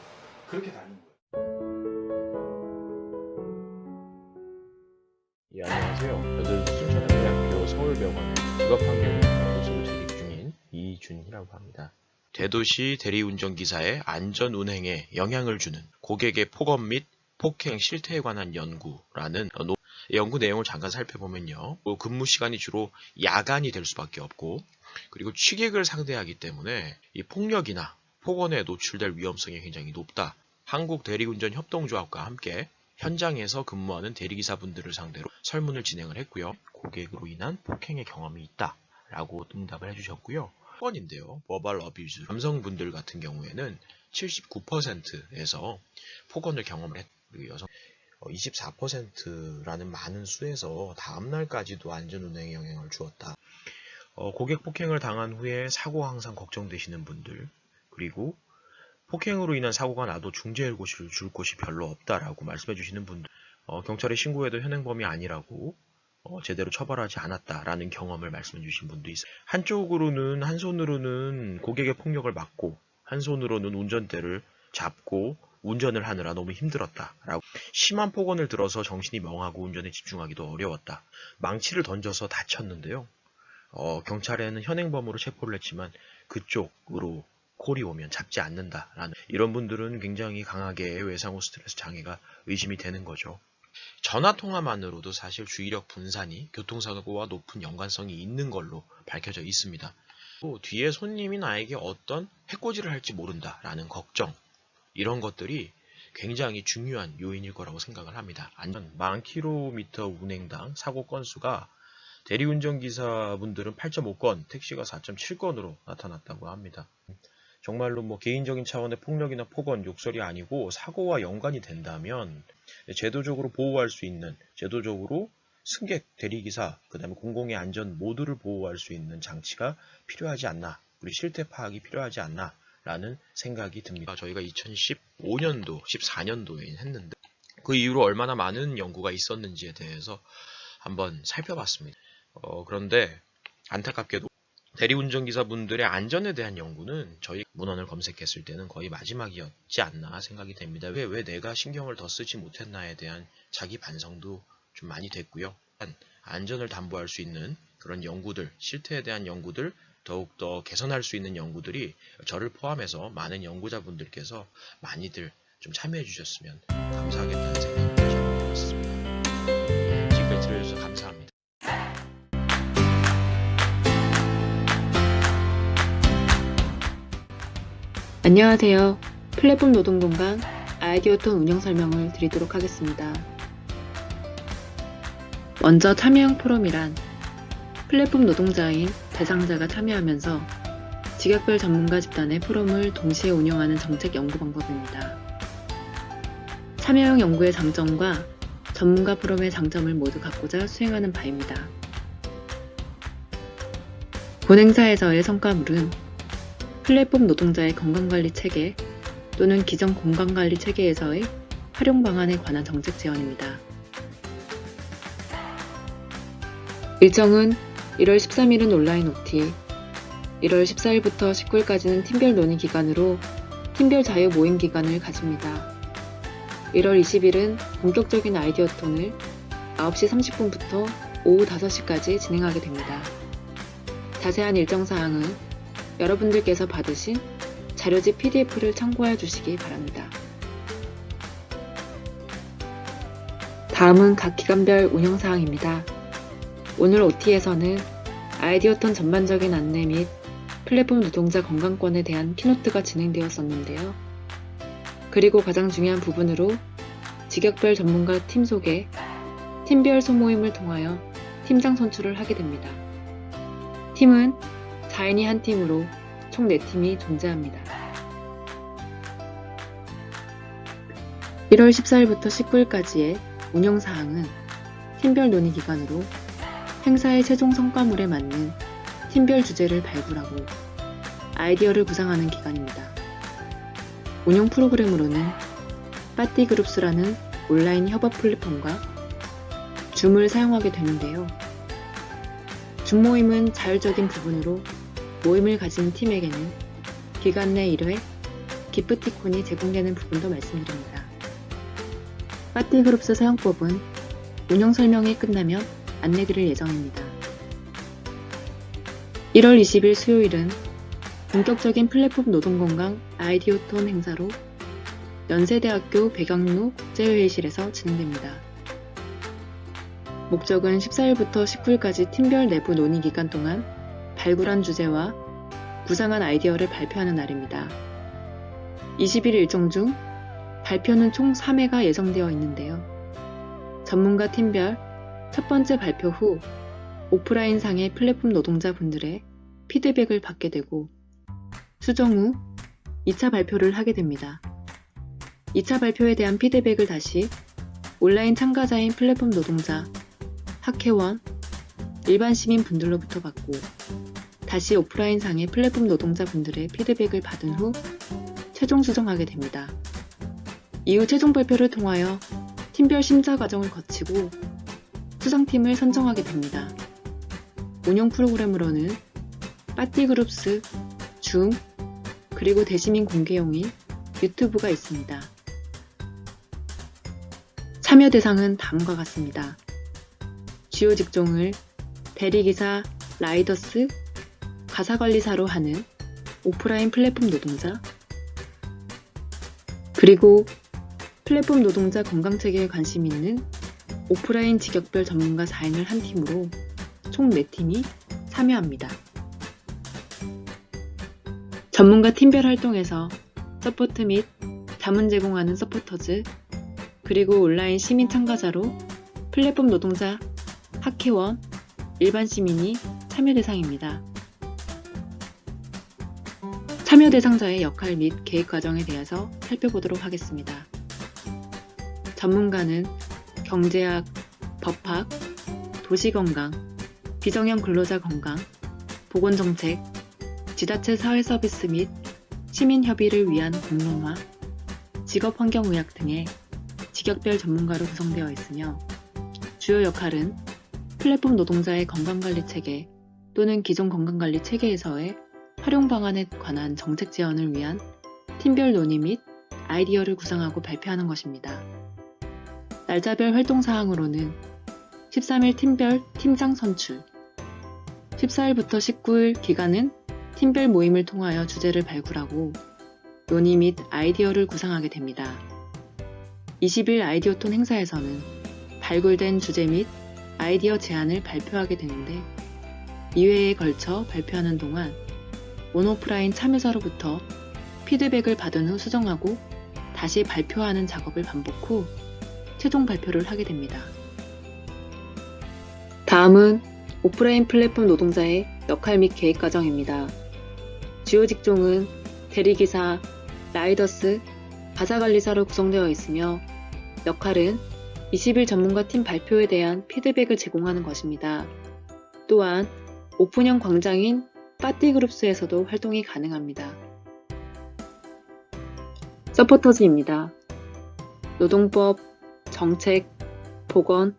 그렇게 다른 거예요. 예, 안녕하세요. 저는 순천향대학교 서울병원의 직업환경의학과 교수로 재직 중인 이준희라고 합니다. 대도시 대리운전기사의 안전운행에 영향을 주는 고객의 폭언 및 폭행 실태에 관한 연구라는 연구 내용을 잠깐 살펴보면요. 근무 시간이 주로 야간이 될 수밖에 없고 그리고 취객을 상대하기 때문에 이 폭력이나 폭언에 노출될 위험성이 굉장히 높다. 한국대리운전협동조합과 함께 현장에서 근무하는 대리기사분들을 상대로 설문을 진행을 했고요. 고객으로 인한 폭행의 경험이 있다라고 응답을 해주셨고요. 폭언인데요. 버벌 어뷰즈 남성분들 같은 경우에는 79%에서 폭언을 경험을 했고 여성 24%라는 많은 수에서 다음날까지도 안전운행에 영향을 주었다. 고객 폭행을 당한 후에 사고가 항상 걱정되시는 분들 그리고 폭행으로 인한 사고가 나도 중재해고시를 줄 곳이 별로 없다라고 말씀해 주시는 분들 경찰에 신고해도 현행범이 아니라고 제대로 처벌하지 않았다라는 경험을 말씀해 주신 분도 있어요. 한 손으로는 고객의 폭력을 막고 한 손으로는 운전대를 잡고 운전을 하느라 너무 힘들었다라고 심한 폭언을 들어서 정신이 멍하고 운전에 집중하기도 어려웠다. 망치를 던져서 다쳤는데요. 경찰에는 현행범으로 체포를 했지만 그쪽으로 콜이 오면 잡지 않는다라는 이런 분들은 굉장히 강하게 외상 후 스트레스 장애가 의심이 되는 거죠. 전화통화만으로도 사실 주의력 분산이 교통사고와 높은 연관성이 있는 걸로 밝혀져 있습니다. 또 뒤에 손님이 나에게 어떤 해코지를 할지 모른다라는 걱정 이런 것들이 굉장히 중요한 요인일 거라고 생각을 합니다. 안전 1000km 운행당 사고 건수가 대리운전기사분들은 8.5건, 택시가 4.7건으로 나타났다고 합니다. 정말로 뭐 개인적인 차원의 폭력이나 폭언, 욕설이 아니고 사고와 연관이 된다면 제도적으로 보호할 수 있는, 제도적으로 승객, 대리기사, 그 다음에 공공의 안전 모두를 보호할 수 있는 장치가 필요하지 않나, 우리 실태 파악이 필요하지 않나 라는 생각이 듭니다. 저희가 2015년도, 14년도에 했는데 그 이후로 얼마나 많은 연구가 있었는지에 대해서 한번 살펴봤습니다. 그런데 안타깝게도 대리운전기사분들의 안전에 대한 연구는 저희 문헌을 검색했을 때는 거의 마지막이었지 않나 생각이 됩니다. 왜 내가 신경을 더 쓰지 못했나에 대한 자기 반성도 좀 많이 됐고요. 안전을 담보할 수 있는 그런 연구들, 실태에 대한 연구들, 더욱더 개선할 수 있는 연구들이 저를 포함해서 많은 연구자분들께서 많이들 좀 참여해 주셨으면 감사하겠다는 생각을 해봤습니다. 지금까지 들어주셔서 감사합니다. 안녕하세요. 플랫폼 노동공간 아이디어톤 운영 설명을 드리도록 하겠습니다. 먼저 참여형 포럼이란 플랫폼 노동자인 대상자가 참여하면서 직역별 전문가 집단의 포럼을 동시에 운영하는 정책 연구 방법입니다. 참여형 연구의 장점과 전문가 포럼의 장점을 모두 갖고자 수행하는 바입니다. 본행사에서의 성과물은 플랫폼 노동자의 건강관리 체계 또는 기존 건강관리 체계에서의 활용 방안에 관한 정책 제언입니다. 일정은 1월 13일은 온라인 OT, 1월 14일부터 19일까지는 팀별 논의 기간으로 팀별 자유 모임 기간을 가집니다. 1월 20일은 본격적인 아이디어 톤을 9시 30분부터 오후 5시까지 진행하게 됩니다. 자세한 일정 사항은 여러분들께서 받으신 자료집 PDF를 참고해 주시기 바랍니다. 다음은 각 기간별 운영 사항입니다. 오늘 OT에서는 아이디어톤 전반적인 안내 및 플랫폼 노동자 건강권에 대한 키노트가 진행되었었는데요. 그리고 가장 중요한 부분으로 직역별 전문가 팀 소개, 팀별 소모임을 통하여 팀장 선출을 하게 됩니다. 팀은 4인이 한 팀으로 총 4팀이 존재합니다. 1월 14일부터 19일까지의 운영사항은 팀별 논의 기간으로 행사의 최종 성과물에 맞는 팀별 주제를 발굴하고 아이디어를 구상하는 기간입니다. 운영 프로그램으로는 빠띠그룹스라는 온라인 협업 플랫폼과 줌을 사용하게 되는데요. 줌 모임은 자율적인 부분으로 모임을 가진 팀에게는 기간 내 1회 기프티콘이 제공되는 부분도 말씀드립니다. 빠띠그룹스 사용법은 운영 설명이 끝나면 안내드릴 예정입니다. 1월 20일 수요일은 본격적인 플랫폼 노동건강 아이디어톤 행사로 연세대학교 백양로 국제회의실에서 진행됩니다. 목적은 14일부터 19일까지 팀별 내부 논의 기간 동안 발굴한 주제와 구상한 아이디어를 발표하는 날입니다. 20일 일정 중 발표는 총 3회가 예정되어 있는데요. 전문가 팀별 첫 번째 발표 후 오프라인상의 플랫폼 노동자분들의 피드백을 받게 되고 수정 후 2차 발표를 하게 됩니다. 2차 발표에 대한 피드백을 다시 온라인 참가자인 플랫폼 노동자, 학회원, 일반 시민 분들로부터 받고 다시 오프라인상의 플랫폼 노동자분들의 피드백을 받은 후 최종 수정하게 됩니다. 이후 최종 발표를 통하여 팀별 심사 과정을 거치고 수상팀을 선정하게 됩니다. 운영 프로그램으로는 빠띠그룹스, 줌, 그리고 대시민 공개용인 유튜브가 있습니다. 참여 대상은 다음과 같습니다. 주요 직종을 대리기사, 라이더스, 가사관리사로 하는 오프라인 플랫폼 노동자, 그리고 플랫폼 노동자 건강체계에 관심 있는 오프라인 직역별 전문가 4인을 한 팀으로 총 4팀이 참여합니다. 전문가 팀별 활동에서 서포트 및 자문 제공하는 서포터즈, 그리고 온라인 시민 참가자로 플랫폼 노동자, 학회원, 일반 시민이 참여 대상입니다. 참여 대상자의 역할 및 계획 과정에 대해서 살펴보도록 하겠습니다. 전문가는 경제학, 법학, 도시건강, 비정형 근로자 건강, 보건정책, 지자체 사회서비스 및 시민협의를 위한 공론화, 직업환경의학 등의 직역별 전문가로 구성되어 있으며 주요 역할은 플랫폼 노동자의 건강관리 체계 또는 기존 건강관리 체계에서의 활용 방안에 관한 정책 제언을 위한 팀별 논의 및 아이디어를 구상하고 발표하는 것입니다. 날짜별 활동 사항으로는 13일 팀별 팀장 선출, 14일부터 19일 기간은 팀별 모임을 통하여 주제를 발굴하고 논의 및 아이디어를 구상하게 됩니다. 20일 아이디어톤 행사에서는 발굴된 주제 및 아이디어 제안을 발표하게 되는데 2회에 걸쳐 발표하는 동안 온오프라인 참여자로부터 피드백을 받은 후 수정하고 다시 발표하는 작업을 반복 후 최종 발표를 하게 됩니다. 다음은 오프라인 플랫폼 노동자의 역할 및 계획 과정입니다. 주요 직종은 대리기사, 라이더스, 가사관리사로 구성되어 있으며 역할은 20일 전문가 팀 발표에 대한 피드백을 제공하는 것입니다. 또한 오픈형 광장인 파티그룹스에서도 활동이 가능합니다. 서포터즈입니다. 노동법, 정책, 보건,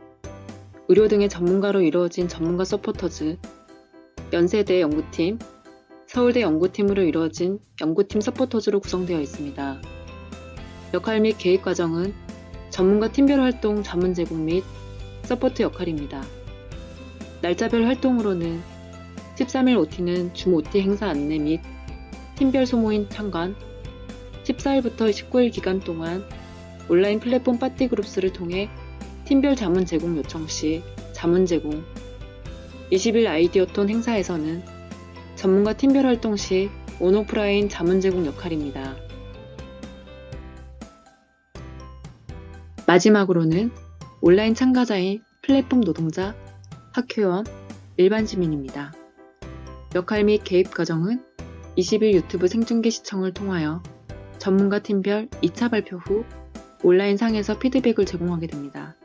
의료 등의 전문가로 이루어진 전문가 서포터즈, 연세대 연구팀, 서울대 연구팀으로 이루어진 연구팀 서포터즈로 구성되어 있습니다. 역할 및 계획 과정은 전문가 팀별 활동 자문 제공 및 서포트 역할입니다. 날짜별 활동으로는 13일 OT는 줌 OT 행사 안내 및 팀별 소모임 참관, 14일부터 19일 기간 동안 온라인 플랫폼 파티그룹스를 통해 팀별 자문 제공 요청 시 자문 제공, 20일 아이디어톤 행사에서는 전문가 팀별 활동 시 온오프라인 자문 제공 역할입니다. 마지막으로는 온라인 참가자인 플랫폼 노동자, 학회원, 일반 시민입니다. 역할 및 개입 과정은 20일 유튜브 생중계 시청을 통하여 전문가 팀별 2차 발표 후 온라인 상에서 피드백을 제공하게 됩니다.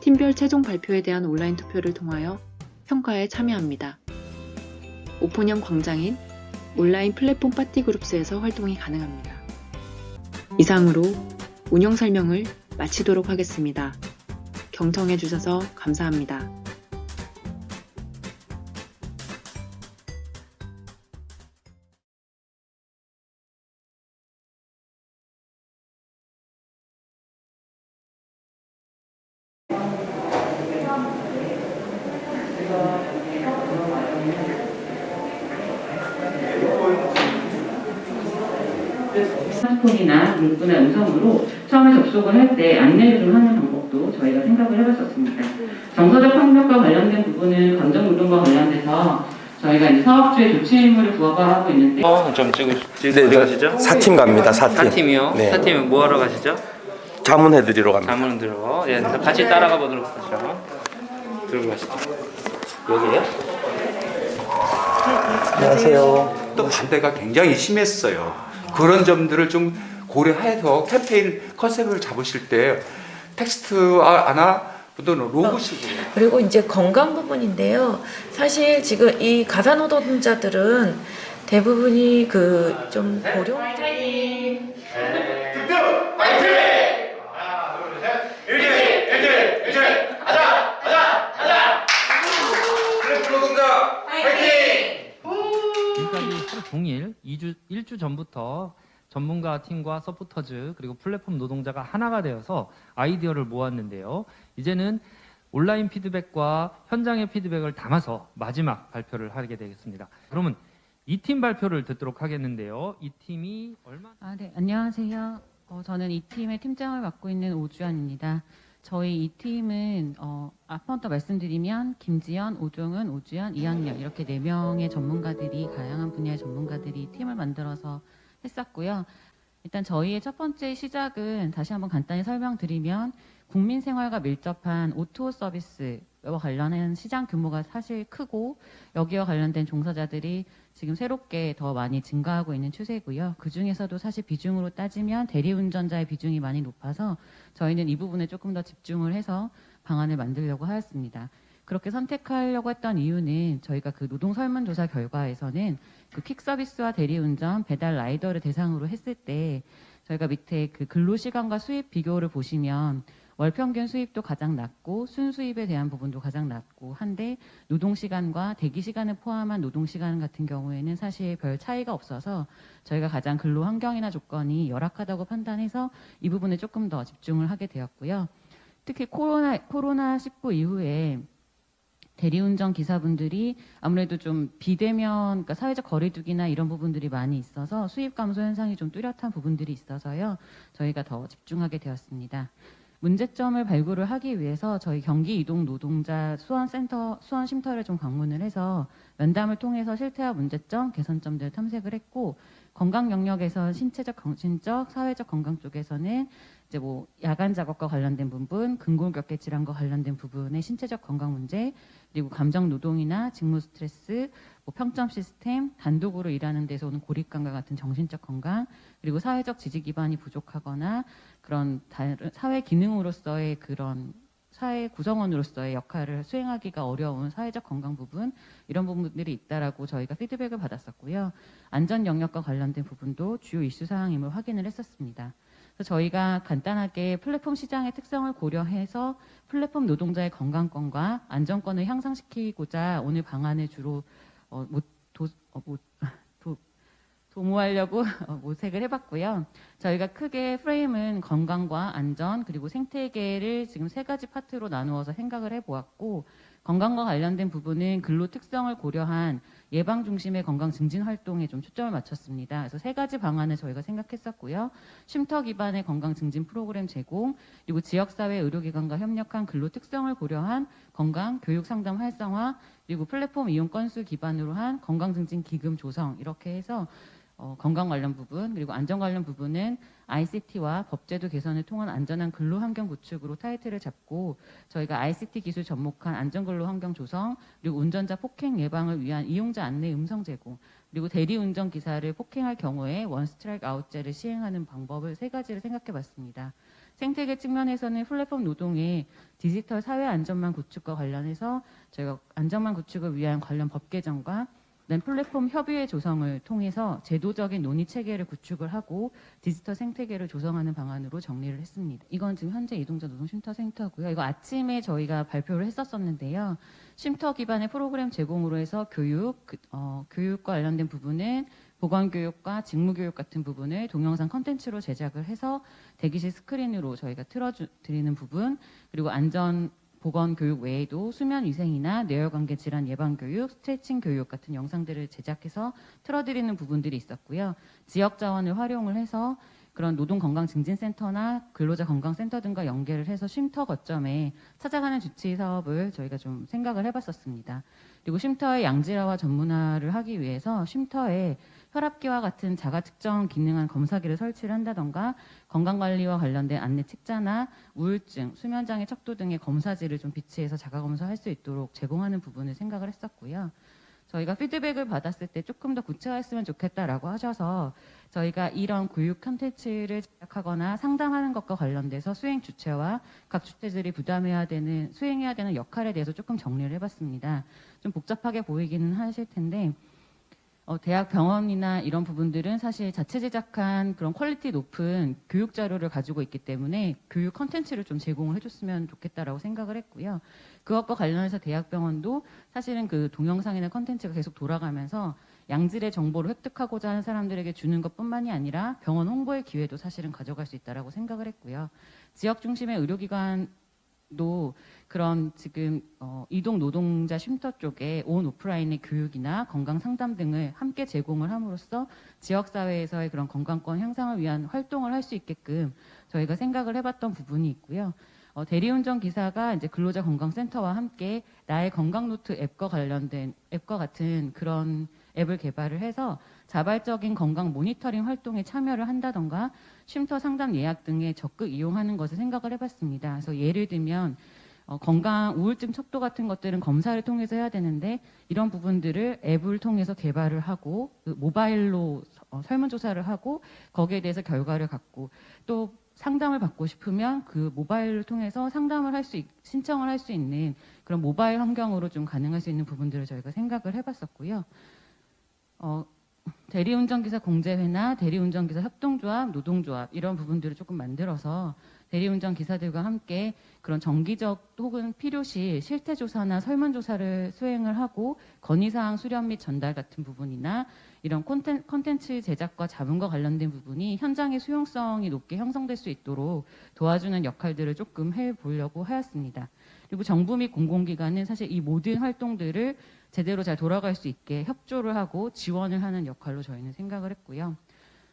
팀별 최종 발표에 대한 온라인 투표를 통하여 평가에 참여합니다. 오픈형 광장인 온라인 플랫폼 파티그룹스에서 활동이 가능합니다. 이상으로 운영 설명을 마치도록 하겠습니다. 경청해 주셔서 감사합니다. 스마트폰이나 문구나 음성으로 처음에 접속을 할 때 안내를 좀 하는 방법도 저희가 생각을 해봤었습니다. 정서적 폭력과 관련된 부분은 감정노동과 관련돼서 저희가 이제 사업주의 조치 의무를 부과하고 있는데 좀 찍으러 가시죠? 4팀 갑니다. 4팀. 4팀이요? 네. 4팀은 뭐 하러 가시죠? 자문해드리러 갑니다. 자문 들어. 예, 같이 따라가 보도록 하죠. 들고 가시죠. 여기에요? 안녕하세요. 또 반대가 굉장히 심했어요. 그런 점들을 좀 고려해서 캠페인 컨셉을 잡으실 때 텍스트 하나 또는 로고식으로. 그리고 이제 건강 부분인데요. 사실 지금 이 가사노동자들은 대부분이 그 좀 고령적인 지금까지 하루 종일 1주 전부터 전문가 팀과 서포터즈 그리고 플랫폼 노동자가 하나가 되어서 아이디어를 모았는데요. 이제는 온라인 피드백과 현장의 피드백을 담아서 마지막 발표를 하게 되겠습니다. 그러면 이 팀 발표를 듣도록 하겠는데요. 이 팀이 네, 안녕하세요. 저는 이 팀의 팀장을 맡고 있는 오주연입니다. 저희 이 팀은 앞부터 말씀드리면 김지연, 오종은, 오주연, 이학년 이렇게 4명의 전문가들이 다양한 분야의 전문가들이 팀을 만들어서 했었고요. 일단 저희의 첫 번째 시작은 다시 한번 간단히 설명드리면 국민 생활과 밀접한 O2O 서비스와 관련한 시장 규모가 사실 크고 여기와 관련된 종사자들이 지금 새롭게 더 많이 증가하고 있는 추세고요. 그 중에서도 사실 비중으로 따지면 대리운전자의 비중이 많이 높아서 저희는 이 부분에 조금 더 집중을 해서 방안을 만들려고 하였습니다. 그렇게 선택하려고 했던 이유는 저희가 그 노동 설문조사 결과에서는 그 퀵 서비스와 대리운전, 배달 라이더를 대상으로 했을 때 저희가 밑에 그 근로시간과 수입 비교를 보시면 월 평균 수입도 가장 낮고 순수입에 대한 부분도 가장 낮고 한데 노동시간과 대기시간을 포함한 노동시간 같은 경우에는 사실 별 차이가 없어서 저희가 가장 근로 환경이나 조건이 열악하다고 판단해서 이 부분에 조금 더 집중을 하게 되었고요. 특히 코로나19 이후에 대리운전 기사분들이 아무래도 좀 비대면, 그러니까 사회적 거리두기나 이런 부분들이 많이 있어서 수입 감소 현상이 좀 뚜렷한 부분들이 있어서요. 저희가 더 집중하게 되었습니다. 문제점을 발굴을 하기 위해서 저희 경기 이동 노동자 수원 쉼터를 좀 방문을 해서 면담을 통해서 실태와 문제점, 개선점들을 탐색을 했고 건강 영역에서 신체적, 정신적, 사회적 건강 쪽에서는 이제 뭐 야간 작업과 관련된 부분, 근골격계 질환과 관련된 부분의 신체적 건강 문제, 그리고 감정 노동이나 직무 스트레스, 뭐 평점 시스템, 단독으로 일하는 데서 오는 고립감과 같은 정신적 건강, 그리고 사회적 지지 기반이 부족하거나 그런 다른 사회 기능으로서의 그런 사회 구성원으로서의 역할을 수행하기가 어려운 사회적 건강 부분, 이런 부분들이 있다라고 저희가 피드백을 받았었고요. 안전 영역과 관련된 부분도 주요 이슈 사항임을 확인을 했었습니다. 그래서 저희가 간단하게 플랫폼 시장의 특성을 고려해서 플랫폼 노동자의 건강권과 안전권을 향상시키고자 오늘 방안을 주로 도모하려고 모색을 해봤고요. 저희가 크게 프레임은 건강과 안전 그리고 생태계를 지금 3가지 파트로 나누어서 생각을 해보았고, 건강과 관련된 부분은 근로 특성을 고려한 예방 중심의 건강 증진 활동에 좀 초점을 맞췄습니다. 그래서 3가지 방안을 저희가 생각했었고요. 쉼터 기반의 건강 증진 프로그램 제공, 그리고 지역사회 의료기관과 협력한 근로 특성을 고려한 건강 교육 상담 활성화, 그리고 플랫폼 이용 건수 기반으로 한 건강 증진 기금 조성, 이렇게 해서 건강 관련 부분 그리고 안전 관련 부분은 ICT와 법제도 개선을 통한 안전한 근로 환경 구축으로 타이틀을 잡고, 저희가 ICT 기술 접목한 안전 근로 환경 조성, 그리고 운전자 폭행 예방을 위한 이용자 안내 음성 제공, 그리고 대리운전 기사를 폭행할 경우에 원 스트라이크 아웃제를 시행하는 방법을 3가지를 생각해 봤습니다. 생태계 측면에서는 플랫폼 노동의 디지털 사회 안전망 구축과 관련해서 저희가 안전망 구축을 위한 관련 법 개정과 플랫폼 협의회 조성을 통해서 제도적인 논의 체계를 구축을 하고 디지털 생태계를 조성하는 방안으로 정리를 했습니다. 이건 지금 현재 이동자 노동 쉼터 센터고요. 이거 아침에 저희가 발표를 했었었는데요. 쉼터 기반의 프로그램 제공으로 해서 교육과 관련된 부분은 보건교육과 직무교육 같은 부분을 동영상 컨텐츠로 제작을 해서 대기실 스크린으로 저희가 틀어드리는 부분, 그리고 안전 보건 교육 외에도 수면 위생이나 뇌혈관계 질환 예방 교육, 스트레칭 교육 같은 영상들을 제작해서 틀어드리는 부분들이 있었고요. 지역 자원을 활용을 해서 그런 노동건강증진센터나 근로자건강센터 등과 연계를 해서 쉼터 거점에 찾아가는 주치 사업을 저희가 좀 생각을 해봤었습니다. 그리고 쉼터의 양질화와 전문화를 하기 위해서 쉼터에 혈압기와 같은 자가 측정 기능한 검사기를 설치를 한다던가 건강관리와 관련된 안내 책자나 우울증, 수면장애 척도 등의 검사지를 좀 비치해서 자가 검사할 수 있도록 제공하는 부분을 생각을 했었고요. 저희가 피드백을 받았을 때 조금 더 구체화했으면 좋겠다라고 하셔서 저희가 이런 교육 콘텐츠를 제작하거나 상담하는 것과 관련돼서 수행 주체와 각 주체들이 수행해야 되는 역할에 대해서 조금 정리를 해봤습니다. 좀 복잡하게 보이기는 하실 텐데 대학 병원이나 이런 부분들은 사실 자체 제작한 그런 퀄리티 높은 교육 자료를 가지고 있기 때문에 교육 컨텐츠를 좀 제공을 해줬으면 좋겠다라고 생각을 했고요. 그것과 관련해서 대학병원도 사실은 그 동영상이나 컨텐츠가 계속 돌아가면서 양질의 정보를 획득하고자 하는 사람들에게 주는 것뿐만이 아니라 병원 홍보의 기회도 사실은 가져갈 수 있다라고 생각을 했고요. 지역 중심의 의료기관 도 그런 지금 이동 노동자 쉼터 쪽에 온 오프라인의 교육이나 건강 상담 등을 함께 제공을 함으로써 지역 사회에서의 그런 건강권 향상을 위한 활동을 할 수 있게끔 저희가 생각을 해봤던 부분이 있고요. 대리운전 기사가 이제 근로자 건강센터와 함께 나의 건강노트 앱과 같은 그런 앱을 개발을 해서 자발적인 건강 모니터링 활동에 참여를 한다던가 쉼터 상담 예약 등에 적극 이용하는 것을 생각을 해봤습니다. 그래서 예를 들면 건강 우울증 척도 같은 것들은 검사를 통해서 해야 되는데 이런 부분들을 앱을 통해서 개발을 하고 모바일로 설문조사를 하고 거기에 대해서 결과를 갖고 또 상담을 받고 싶으면 그 모바일을 통해서 신청을 할 수 있는 그런 모바일 환경으로 좀 가능할 수 있는 부분들을 저희가 생각을 해봤었고요. 대리운전기사 공제회나 대리운전기사 협동조합, 노동조합 이런 부분들을 조금 만들어서 대리운전기사들과 함께 그런 정기적 혹은 필요시 실태조사나 설문조사를 수행을 하고 건의사항 수렴 및 전달 같은 부분이나 이런 콘텐츠 제작과 자문과 관련된 부분이 현장의 수용성이 높게 형성될 수 있도록 도와주는 역할들을 조금 해보려고 하였습니다. 그리고 정부 및 공공기관은 사실 이 모든 활동들을 제대로 잘 돌아갈 수 있게 협조를 하고 지원을 하는 역할로 저희는 생각을 했고요.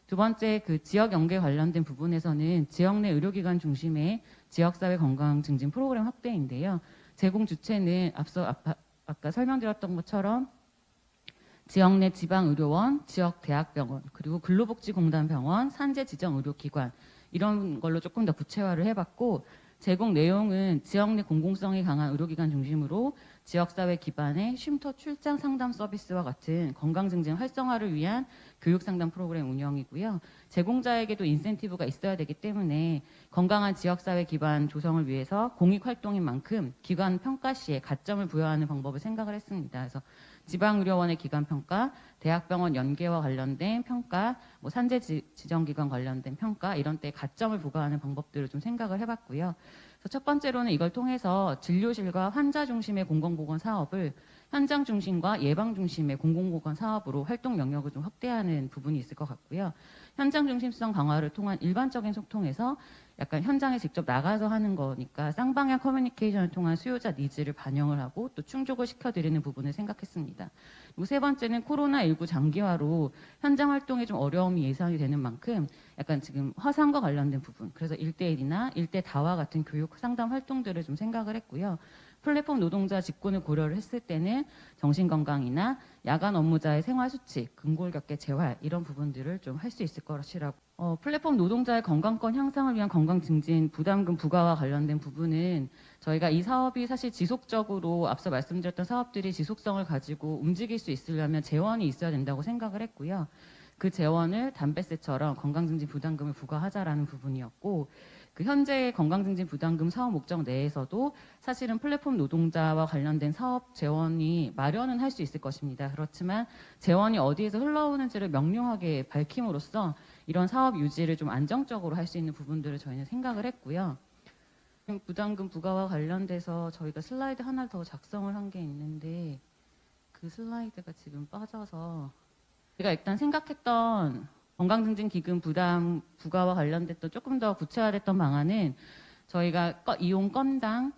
두 번째, 그 지역 연계 관련된 부분에서는 지역 내 의료기관 중심의 지역사회 건강 증진 프로그램 확대인데요. 제공 주체는 앞서 아까 설명드렸던 것처럼 지역 내 지방의료원, 지역 대학병원, 그리고 근로복지공단 병원, 산재 지정 의료기관 이런 걸로 조금 더 구체화를 해봤고 제공 내용은 지역 내 공공성이 강한 의료기관 중심으로 지역사회 기반의 쉼터 출장 상담 서비스와 같은 건강증진 활성화를 위한 교육상담 프로그램 운영이고요. 제공자에게도 인센티브가 있어야 되기 때문에 건강한 지역사회 기반 조성을 위해서 공익활동인 만큼 기관 평가 시에 가점을 부여하는 방법을 생각을 했습니다. 그래서 지방의료원의 기관평가, 대학병원 연계와 관련된 평가, 뭐 산재 지정기관 관련된 평가 이런 때 가점을 부과하는 방법들을 좀 생각을 해봤고요. 그래서 첫 번째로는 이걸 통해서 진료실과 환자 중심의 공공보건 사업을 현장 중심과 예방 중심의 공공보건 사업으로 활동 영역을 좀 확대하는 부분이 있을 것 같고요. 현장 중심성 강화를 통한 일반적인 소통에서 약간 현장에 직접 나가서 하는 거니까 쌍방향 커뮤니케이션을 통한 수요자 니즈를 반영을 하고 또 충족을 시켜드리는 부분을 생각했습니다. 그리고 세 번째는 코로나19 장기화로 현장 활동에 좀 어려움이 예상이 되는 만큼 약간 지금 화상과 관련된 부분, 그래서 1대1이나 1대4와 같은 교육 상담 활동들을 좀 생각을 했고요. 플랫폼 노동자 직군을 고려를 했을 때는 정신건강이나 야간 업무자의 생활수칙, 근골격계 재활 이런 부분들을 좀 할 수 있을 것이라고. 플랫폼 노동자의 건강권 향상을 위한 건강증진 부담금 부과와 관련된 부분은 저희가 이 사업이 사실 지속적으로 앞서 말씀드렸던 사업들이 지속성을 가지고 움직일 수 있으려면 재원이 있어야 된다고 생각을 했고요. 그 재원을 담배세처럼 건강증진 부담금을 부과하자라는 부분이었고 그 현재의 건강증진 부담금 사업 목적 내에서도 사실은 플랫폼 노동자와 관련된 사업 재원이 마련은 할 수 있을 것입니다. 그렇지만 재원이 어디에서 흘러오는지를 명료하게 밝힘으로써 이런 사업 유지를 좀 안정적으로 할 수 있는 부분들을 저희는 생각을 했고요. 부담금 부과와 관련돼서 저희가 슬라이드 하나 더 작성을 한 게 있는데 그 슬라이드가 지금 빠져서 제가 일단 생각했던 건강증진기금 부담 부과와 관련됐던 조금 더 구체화됐던 방안은 저희가 이용 건당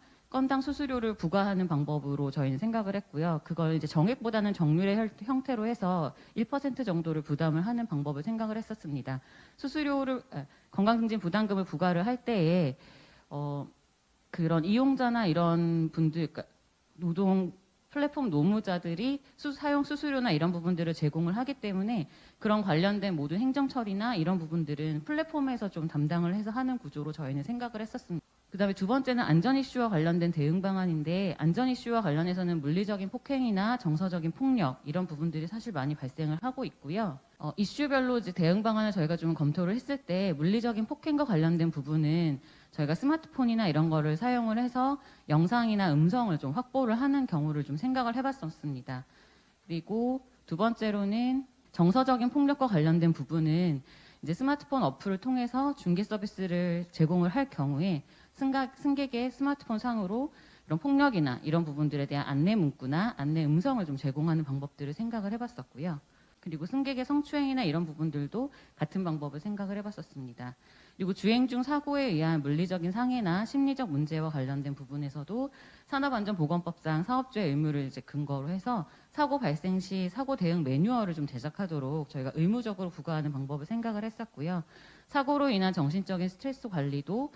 수수료를 부과하는 방법으로 저희는 생각을 했고요. 그걸 이제 정액보다는 정률의 형태로 해서 1% 정도를 부담을 하는 방법을 생각을 했었습니다. 건강증진 부담금을 부과를 할 때에 그런 이용자나 이런 분들, 그러니까 플랫폼 노무자들이 사용 수수료나 이런 부분들을 제공을 하기 때문에 그런 관련된 모든 행정 처리나 이런 부분들은 플랫폼에서 좀 담당을 해서 하는 구조로 저희는 생각을 했었습니다. 그다음에 두 번째는 안전 이슈와 관련된 대응 방안인데 안전 이슈와 관련해서는 물리적인 폭행이나 정서적인 폭력 이런 부분들이 사실 많이 발생을 하고 있고요. 이슈별로 이제 대응 방안을 저희가 좀 검토를 했을 때 물리적인 폭행과 관련된 부분은 저희가 스마트폰이나 이런 거를 사용을 해서 영상이나 음성을 좀 확보를 하는 경우를 좀 생각을 해봤었습니다. 그리고 두 번째로는 정서적인 폭력과 관련된 부분은 이제 스마트폰 어플을 통해서 중개 서비스를 제공을 할 경우에 승객의 스마트폰 상으로 이런 폭력이나 이런 부분들에 대한 안내 문구나 안내 음성을 좀 제공하는 방법들을 생각을 해봤었고요. 그리고 승객의 성추행이나 이런 부분들도 같은 방법을 생각을 해봤었습니다. 그리고 주행 중 사고에 의한 물리적인 상해나 심리적 문제와 관련된 부분에서도 산업안전보건법상 사업주의 의무를 이제 근거로 해서 사고 발생 시 사고 대응 매뉴얼을 좀 제작하도록 저희가 의무적으로 부과하는 방법을 생각을 했었고요. 사고로 인한 정신적인 스트레스 관리도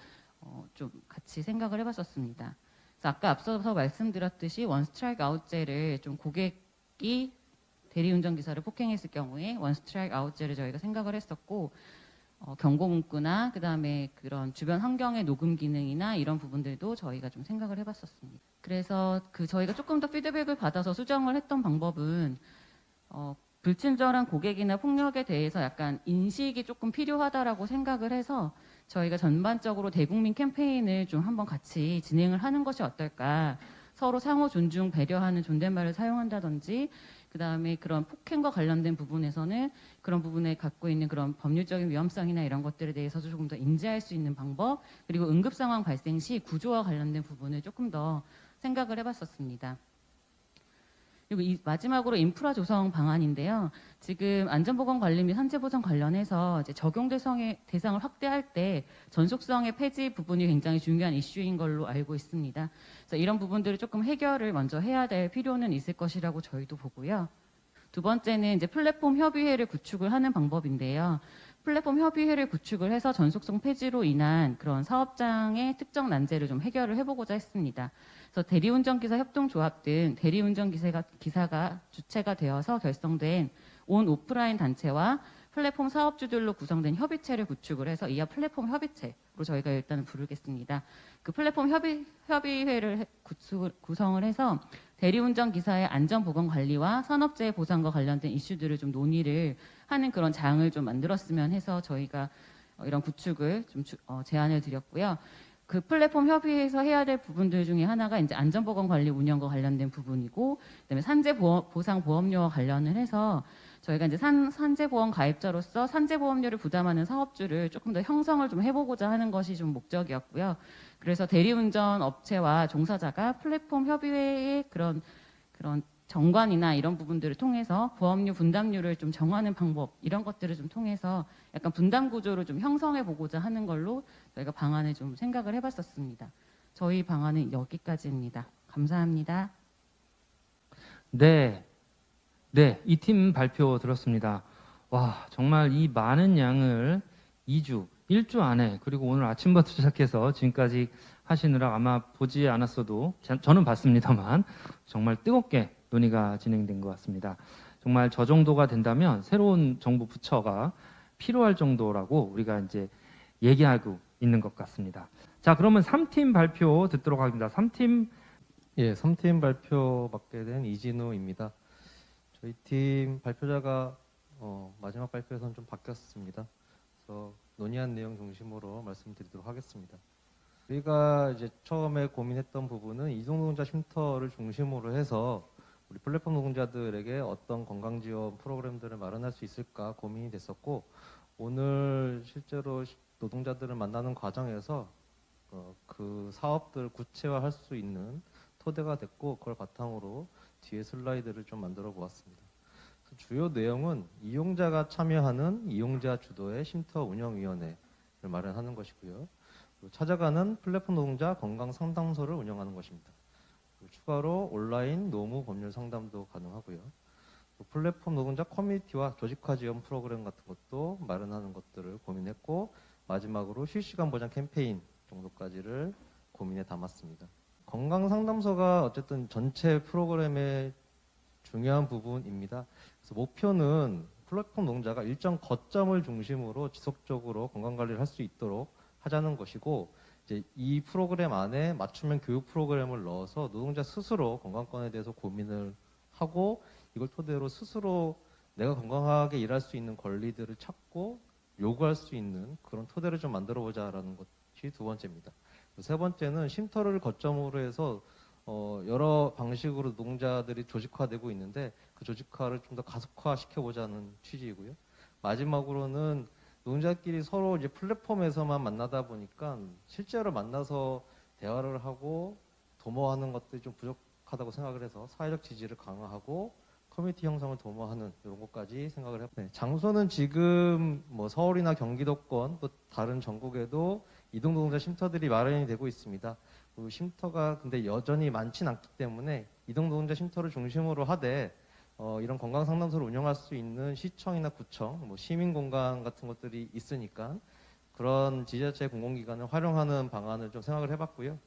좀 같이 생각을 해봤었습니다. 그래서 아까 앞서서 말씀드렸듯이 원 스트라이크 아웃제를 좀 고객이 대리운전기사를 폭행했을 경우에 원 스트라이크 아웃제를 저희가 생각을 했었고 경고 문구나 그다음에 그런 주변 환경의 녹음 기능이나 이런 부분들도 저희가 좀 생각을 해봤었습니다. 그래서 저희가 조금 더 피드백을 받아서 수정을 했던 방법은 불친절한 고객이나 폭력에 대해서 약간 인식이 조금 필요하다라고 생각을 해서 저희가 전반적으로 대국민 캠페인을 좀 한번 같이 진행을 하는 것이 어떨까. 서로 상호 존중, 배려하는 존댓말을 사용한다든지 그다음에 그런 폭행과 관련된 부분에서는 그런 부분에 갖고 있는 그런 법률적인 위험성이나 이런 것들에 대해서도 조금 더 인지할 수 있는 방법, 그리고 응급 상황 발생 시 구조와 관련된 부분을 조금 더 생각을 해봤었습니다. 그리고 마지막으로 인프라 조성 방안인데요. 지금 안전보건 관리 및 산재보상 관련해서 이제 적용 대상을 확대할 때 전속성의 폐지 부분이 굉장히 중요한 이슈인 걸로 알고 있습니다. 그래서 이런 부분들을 조금 해결을 먼저 해야 될 필요는 있을 것이라고 저희도 보고요. 두 번째는 이제 플랫폼 협의회를 구축을 하는 방법인데요. 플랫폼 협의회를 구축을 해서 전속성 폐지로 인한 그런 사업장의 특정 난제를 좀 해결을 해보고자 했습니다. 그래서 대리운전기사 협동조합 등 대리운전기사가 주체가 되어서 결성된 온 오프라인 단체와 플랫폼 사업주들로 구성된 협의체를 구축을 해서 이하 플랫폼 협의체로 저희가 일단은 부르겠습니다. 그 플랫폼 협의회를 구성을 해서 대리운전기사의 안전보건관리와 산업재해 보상과 관련된 이슈들을 좀 논의를 하는 그런 장을 좀 만들었으면 해서 저희가 이런 구축을 좀 제안을 드렸고요. 그 플랫폼 협의회에서 해야 될 부분들 중에 하나가 이제 안전보건관리 운영과 관련된 부분이고, 그다음에 산재보상보험료와 관련을 해서 저희가 이제 산재보험 가입자로서 산재보험료를 부담하는 사업주를 조금 더 형성을 좀 해보고자 하는 것이 좀 목적이었고요. 그래서 대리운전 업체와 종사자가 플랫폼 협의회의 그런 정관이나 이런 부분들을 통해서 보험료 분담률을 좀 정하는 방법, 이런 것들을 좀 통해서 약간 분담 구조를 좀 형성해 보고자 하는 걸로 저희가 방안을 좀 생각을 해봤었습니다. 저희 방안은 여기까지입니다. 감사합니다. 네, 이 팀 발표 들었습니다. 와, 정말 이 많은 양을 1주 안에, 그리고 오늘 아침부터 시작해서 지금까지 하시느라 아마 보지 않았어도 저는 봤습니다만 정말 뜨겁게 논의가 진행된 것 같습니다. 정말 저 정도가 된다면 새로운 정부 부처가 필요할 정도라고 우리가 이제 얘기하고 있는 것 같습니다. 자, 그러면 3팀 발표 듣도록 하겠습니다. 3팀 발표 맡게 된 이진우입니다. 저희 팀 발표자가 마지막 발표에서는 좀 바뀌었습니다. 그래서 논의한 내용 중심으로 말씀드리도록 하겠습니다. 우리가 이제 처음에 고민했던 부분은 이동노동자 쉼터를 중심으로 해서 우리 플랫폼 노동자들에게 어떤 건강 지원 프로그램들을 마련할 수 있을까 고민이 됐었고, 오늘 실제로 노동자들을 만나는 과정에서 그 사업들을 구체화할 수 있는 토대가 됐고, 그걸 바탕으로 뒤에 슬라이드를 좀 만들어 보았습니다. 주요 내용은 이용자가 참여하는 이용자 주도의 쉼터 운영위원회를 마련하는 것이고요. 찾아가는 플랫폼 노동자 건강 상담소를 운영하는 것입니다. 추가로 온라인 노무 법률 상담도 가능하고요. 플랫폼 노동자 커뮤니티와 조직화 지원 프로그램 같은 것도 마련하는 것들을 고민했고, 마지막으로 실시간 보장 캠페인 정도까지를 고민에 담았습니다. 건강 상담소가 어쨌든 전체 프로그램의 중요한 부분입니다. 그래서 목표는 플랫폼 노동자가 일정 거점을 중심으로 지속적으로 건강관리를 할 수 있도록 하자는 것이고, 이제 이 프로그램 안에 맞춤형 교육 프로그램을 넣어서 노동자 스스로 건강권에 대해서 고민을 하고, 이걸 토대로 스스로 내가 건강하게 일할 수 있는 권리들을 찾고 요구할 수 있는 그런 토대를 좀 만들어 보자라는 것이 두 번째입니다. 세 번째는 쉼터를 거점으로 해서 여러 방식으로 노동자들이 조직화되고 있는데, 그 조직화를 좀 더 가속화시켜 보자는 취지이고요. 마지막으로는 노동자끼리 서로 이제 플랫폼에서만 만나다 보니까 실제로 만나서 대화를 하고 도모하는 것들이 좀 부족하다고 생각을 해서 사회적 지지를 강화하고 커뮤니티 형성을 도모하는 이런 것까지 생각을 해봤습니다. 장소는 지금 뭐 서울이나 경기도권 또 다른 전국에도 이동 노동자 쉼터들이 마련이 되고 있습니다. 그 쉼터가 근데 여전히 많지는 않기 때문에 이동 노동자 쉼터를 중심으로 하되 이런 건강 상담소를 운영할 수 있는 시청이나 구청, 뭐 시민 공간 같은 것들이 있으니까 그런 지자체 공공기관을 활용하는 방안을 좀 생각을 해봤고요.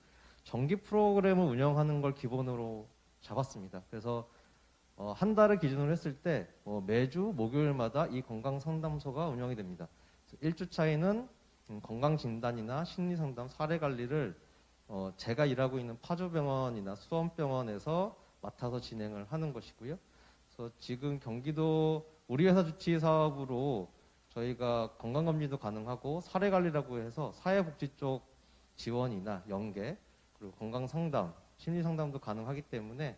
정기 프로그램을 운영하는 걸 기본으로 잡았습니다. 그래서 한 달을 기준으로 했을 때 매주 목요일마다 이 건강 상담소가 운영이 됩니다. 1주차에는 건강 진단이나 심리 상담, 사례 관리를 제가 일하고 있는 파주병원이나 수원병원에서 맡아서 진행을 하는 것이고요. 그래서 지금 경기도 우리 회사 주치 사업으로 저희가 건강검진도 가능하고 사례관리라고 해서 사회복지 쪽 지원이나 연계, 그리고 건강상담, 심리상담도 가능하기 때문에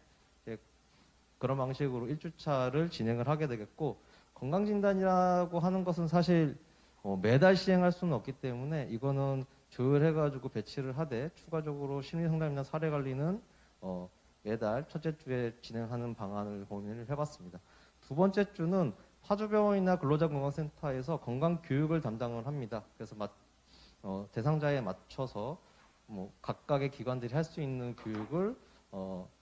그런 방식으로 1주차를 진행을 하게 되겠고, 건강진단이라고 하는 것은 사실 매달 시행할 수는 없기 때문에 이거는 조율해가지고 배치를 하되, 추가적으로 심리상담이나 사례관리는 매달 첫째 주에 진행하는 방안을 고민을 해봤습니다. 두 번째 주는 파주병원이나 근로자건강센터에서 건강교육을 담당을 합니다. 그래서 대상자에 맞춰서 각각의 기관들이 할 수 있는 교육을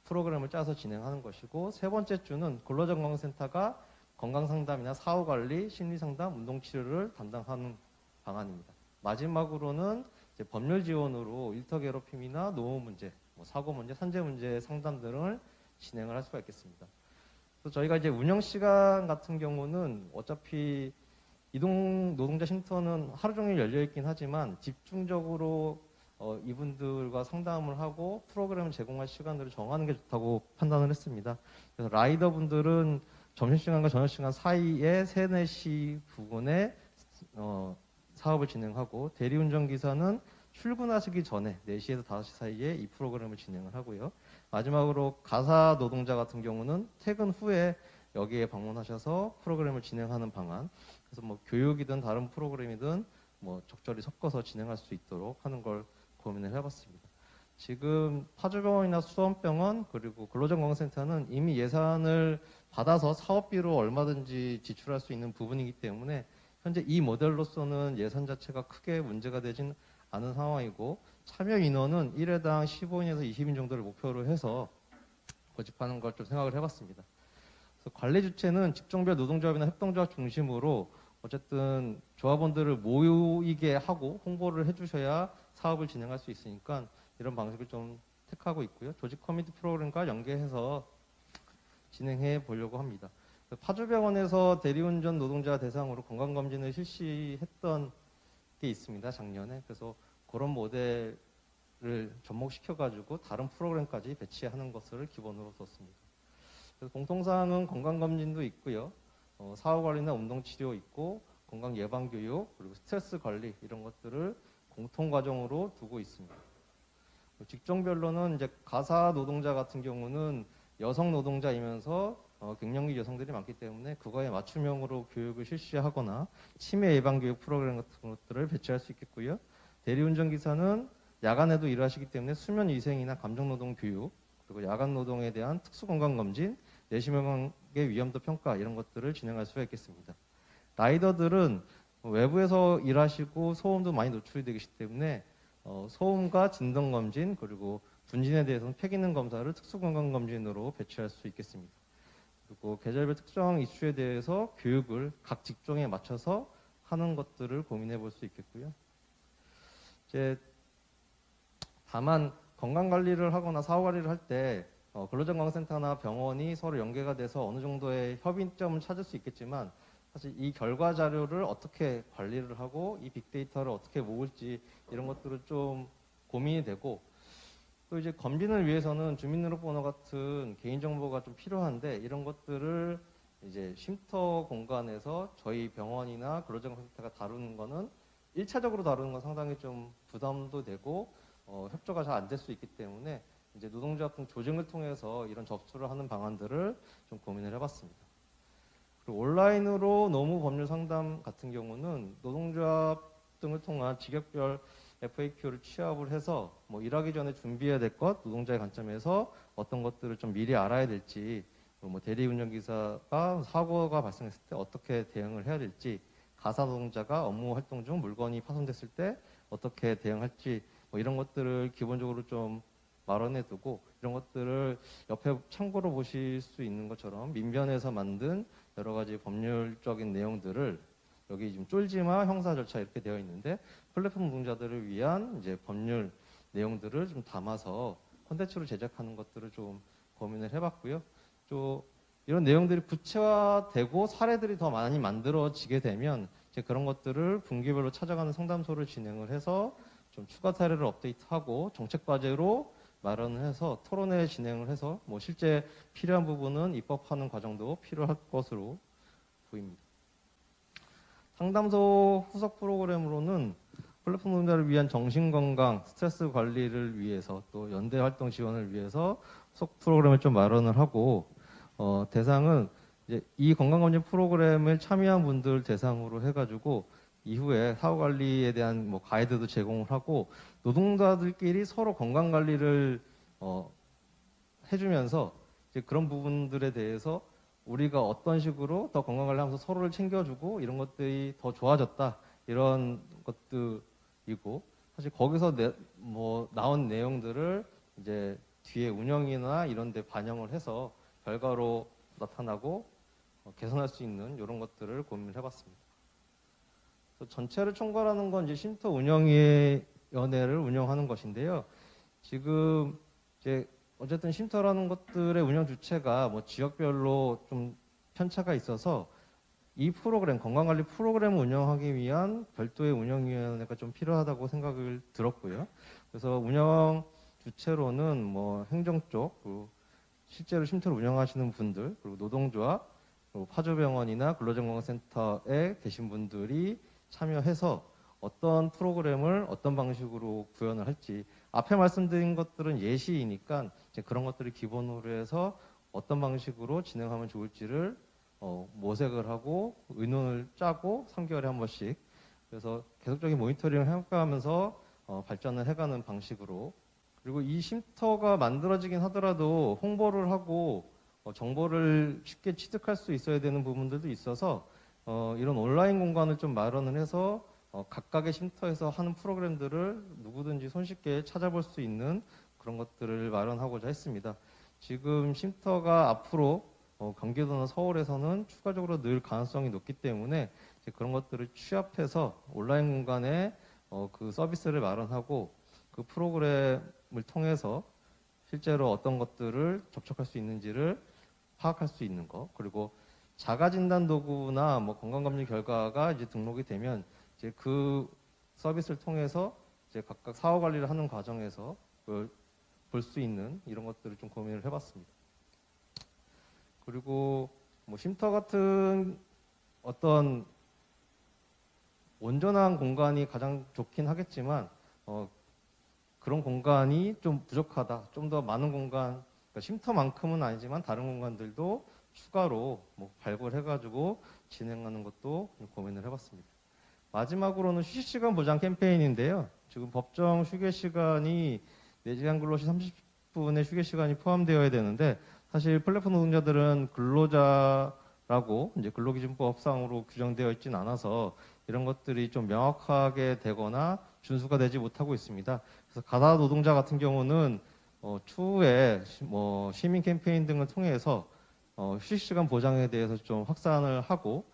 프로그램을 짜서 진행하는 것이고, 세 번째 주는 근로자건강센터가 건강상담이나 사후관리, 심리상담, 운동치료를 담당하는 방안입니다. 마지막으로는 이제 법률 지원으로 일터 괴롭힘이나 노무 문제, 사고 문제, 산재 문제 상담 등을 진행을 할 수가 있겠습니다. 그래서 저희가 이제 운영 시간 같은 경우는 어차피 이동 노동자 쉼터는 하루 종일 열려 있긴 하지만 집중적으로 이분들과 상담을 하고 프로그램을 제공할 시간들을 정하는 게 좋다고 판단을 했습니다. 그래서 라이더 분들은 점심시간과 저녁시간 사이에 3, 4시 부근에 사업을 진행하고, 대리운전기사는 출근하시기 전에 4시에서 5시 사이에 이 프로그램을 진행을 하고요. 마지막으로 가사 노동자 같은 경우는 퇴근 후에 여기에 방문하셔서 프로그램을 진행하는 방안, 그래서 교육이든 다른 프로그램이든 적절히 섞어서 진행할 수 있도록 하는 걸 고민을 해봤습니다. 지금 파주병원이나 수원병원 그리고 근로자건강센터는 이미 예산을 받아서 사업비로 얼마든지 지출할 수 있는 부분이기 때문에 현재 이 모델로서는 예산 자체가 크게 문제가 되진 않은 상황이고, 참여 인원은 1회당 15인에서 20인 정도를 목표로 해서 고집하는 걸 좀 생각을 해봤습니다. 그래서 관리 주체는 직종별 노동조합이나 협동조합 중심으로 어쨌든 조합원들을 모이게 하고 홍보를 해주셔야 사업을 진행할 수 있으니까 이런 방식을 좀 택하고 있고요. 조직 커뮤니티 프로그램과 연계해서 진행해 보려고 합니다. 파주병원에서 대리운전 노동자 대상으로 건강검진을 실시했던 게 있습니다, 작년에. 그래서 그런 모델을 접목시켜가지고 다른 프로그램까지 배치하는 것을 기본으로 뒀습니다. 그래서 공통사항은 건강검진도 있고요. 사후관리나 운동치료 있고, 건강예방교육, 그리고 스트레스 관리 이런 것들을 공통과정으로 두고 있습니다. 직종별로는 이제 가사 노동자 같은 경우는 여성 노동자이면서 갱년기 여성들이 많기 때문에 그거에 맞춤형으로 교육을 실시하거나 치매 예방 교육 프로그램 같은 것들을 배치할 수 있겠고요. 대리운전기사는 야간에도 일하시기 때문에 수면 위생이나 감정 노동 교육, 그리고 야간 노동에 대한 특수 건강 검진, 내시경의 위험도 평가 이런 것들을 진행할 수가 있겠습니다. 라이더들은 외부에서 일하시고 소음도 많이 노출이 되기 때문에 소음과 진동 검진, 그리고 분진에 대해서는 폐기능 검사를 특수 건강 검진으로 배치할 수 있겠습니다. 그리고 계절별 특정 이슈에 대해서 교육을 각 직종에 맞춰서 하는 것들을 고민해 볼 수 있겠고요. 이제 다만 건강 관리를 하거나 사후 관리를 할 때 근로자건강센터나 병원이 서로 연계가 돼서 어느 정도의 협의점을 찾을 수 있겠지만, 사실 이 결과 자료를 어떻게 관리를 하고 이 빅데이터를 어떻게 모을지 이런 것들은 좀 고민이 되고, 또 이제 검진을 위해서는 주민등록번호 같은 개인정보가 좀 필요한데, 이런 것들을 이제 쉼터 공간에서 저희 병원이나 근로자건강센터가 다루는 거는 1차적으로 다루는 건 상당히 좀 부담도 되고 협조가 잘 안 될 수 있기 때문에 이제 노동조합 등 조직을 통해서 이런 접수를 하는 방안들을 좀 고민을 해봤습니다. 그리고 온라인으로 노무 법률 상담 같은 경우는 노동조합 등을 통한 직역별 FAQ를 취합을 해서 일하기 전에 준비해야 될 것, 노동자의 관점에서 어떤 것들을 좀 미리 알아야 될지, 대리운전기사가 사고가 발생했을 때 어떻게 대응을 해야 될지, 가사 노동자가 업무 활동 중 물건이 파손됐을 때 어떻게 대응할지, 이런 것들을 기본적으로 좀 마련해 두고, 이런 것들을 옆에 참고로 보실 수 있는 것처럼 민변에서 만든 여러 가지 법률적인 내용들을, 여기 지금 쫄지마 형사 절차 이렇게 되어 있는데 플랫폼 노동자들을 위한 이제 법률 내용들을 좀 담아서 콘텐츠로 제작하는 것들을 좀 고민을 해봤고요. 또 이런 내용들이 구체화되고 사례들이 더 많이 만들어지게 되면 이제 그런 것들을 분기별로 찾아가는 상담소를 진행을 해서 좀 추가 사례를 업데이트하고 정책 과제로 마련을 해서 토론회 진행을 해서 실제 필요한 부분은 입법하는 과정도 필요할 것으로 보입니다. 상담소 후속 프로그램으로는 플랫폼 노동자를 위한 정신건강, 스트레스 관리를 위해서 또 연대 활동 지원을 위해서 후속 프로그램을 좀 마련을 하고, 대상은 이제 이 건강검진 프로그램을 참여한 분들 대상으로 해가지고 이후에 사후관리에 대한 뭐 가이드도 제공을 하고 노동자들끼리 서로 건강관리를 해주면서 이제 그런 부분들에 대해서 우리가 어떤 식으로 더 건강관리하면서 서로를 챙겨주고 이런 것들이 더 좋아졌다 이런 것들이고 사실 거기서 나온 내용들을 이제 뒤에 운영이나 이런 데 반영을 해서 결과로 나타나고 개선할 수 있는 이런 것들을 고민을 해봤습니다. 전체를 총괄하는 건 이제 쉼터 운영위원회를 운영하는 것인데요. 지금 이제 어쨌든 쉼터라는 것들의 운영 주체가 뭐 지역별로 좀 편차가 있어서 이 프로그램, 건강관리 프로그램을 운영하기 위한 별도의 운영위원회가 좀 필요하다고 생각을 들었고요. 그래서 운영 주체로는 뭐 행정 쪽, 그리고 실제로 쉼터를 운영하시는 분들, 그리고 노동조합, 그리고 파주병원이나 근로정보센터에 계신 분들이 참여해서 어떤 프로그램을 어떤 방식으로 구현을 할지 앞에 말씀드린 것들은 예시이니까 이제 그런 것들을 기본으로 해서 어떤 방식으로 진행하면 좋을지를 모색을 하고 의논을 짜고 3개월에 한 번씩 그래서 계속적인 모니터링을 해가면서 발전을 해가는 방식으로 그리고 이 쉼터가 만들어지긴 하더라도 홍보를 하고 정보를 쉽게 취득할 수 있어야 되는 부분들도 있어서 이런 온라인 공간을 좀 마련을 해서 각각의 쉼터에서 하는 프로그램들을 누구든지 손쉽게 찾아볼 수 있는 그런 것들을 마련하고자 했습니다. 지금 쉼터가 앞으로 경기도나 서울에서는 추가적으로 늘 가능성이 높기 때문에 이제 그런 것들을 취합해서 온라인 공간에 그 서비스를 마련하고 그 프로그램을 통해서 실제로 어떤 것들을 접촉할 수 있는지를 파악할 수 있는 거 그리고 자가진단 도구나 뭐 건강검진 결과가 이제 등록이 되면 이제 그 서비스를 통해서 이제 각각 사후 관리를 하는 과정에서 볼 수 있는 이런 것들을 좀 고민을 해봤습니다. 그리고 뭐 쉼터 같은 어떤 온전한 공간이 가장 좋긴 하겠지만 그런 공간이 좀 부족하다. 좀 더 많은 공간, 그러니까 쉼터만큼은 아니지만 다른 공간들도 추가로 뭐 발굴해가지고 진행하는 것도 고민을 해봤습니다. 마지막으로는 휴식시간 보장 캠페인인데요. 지금 법정 휴게시간이 4시간 근로시 30분의 휴게시간이 포함되어야 되는데 사실 플랫폼 노동자들은 근로자라고 이제 근로기준법상으로 규정되어 있지는 않아서 이런 것들이 좀 명확하게 되거나 준수가 되지 못하고 있습니다. 그래서 가사 노동자 같은 경우는 추후에 뭐 시민 캠페인 등을 통해서 휴식시간 보장에 대해서 좀 확산을 하고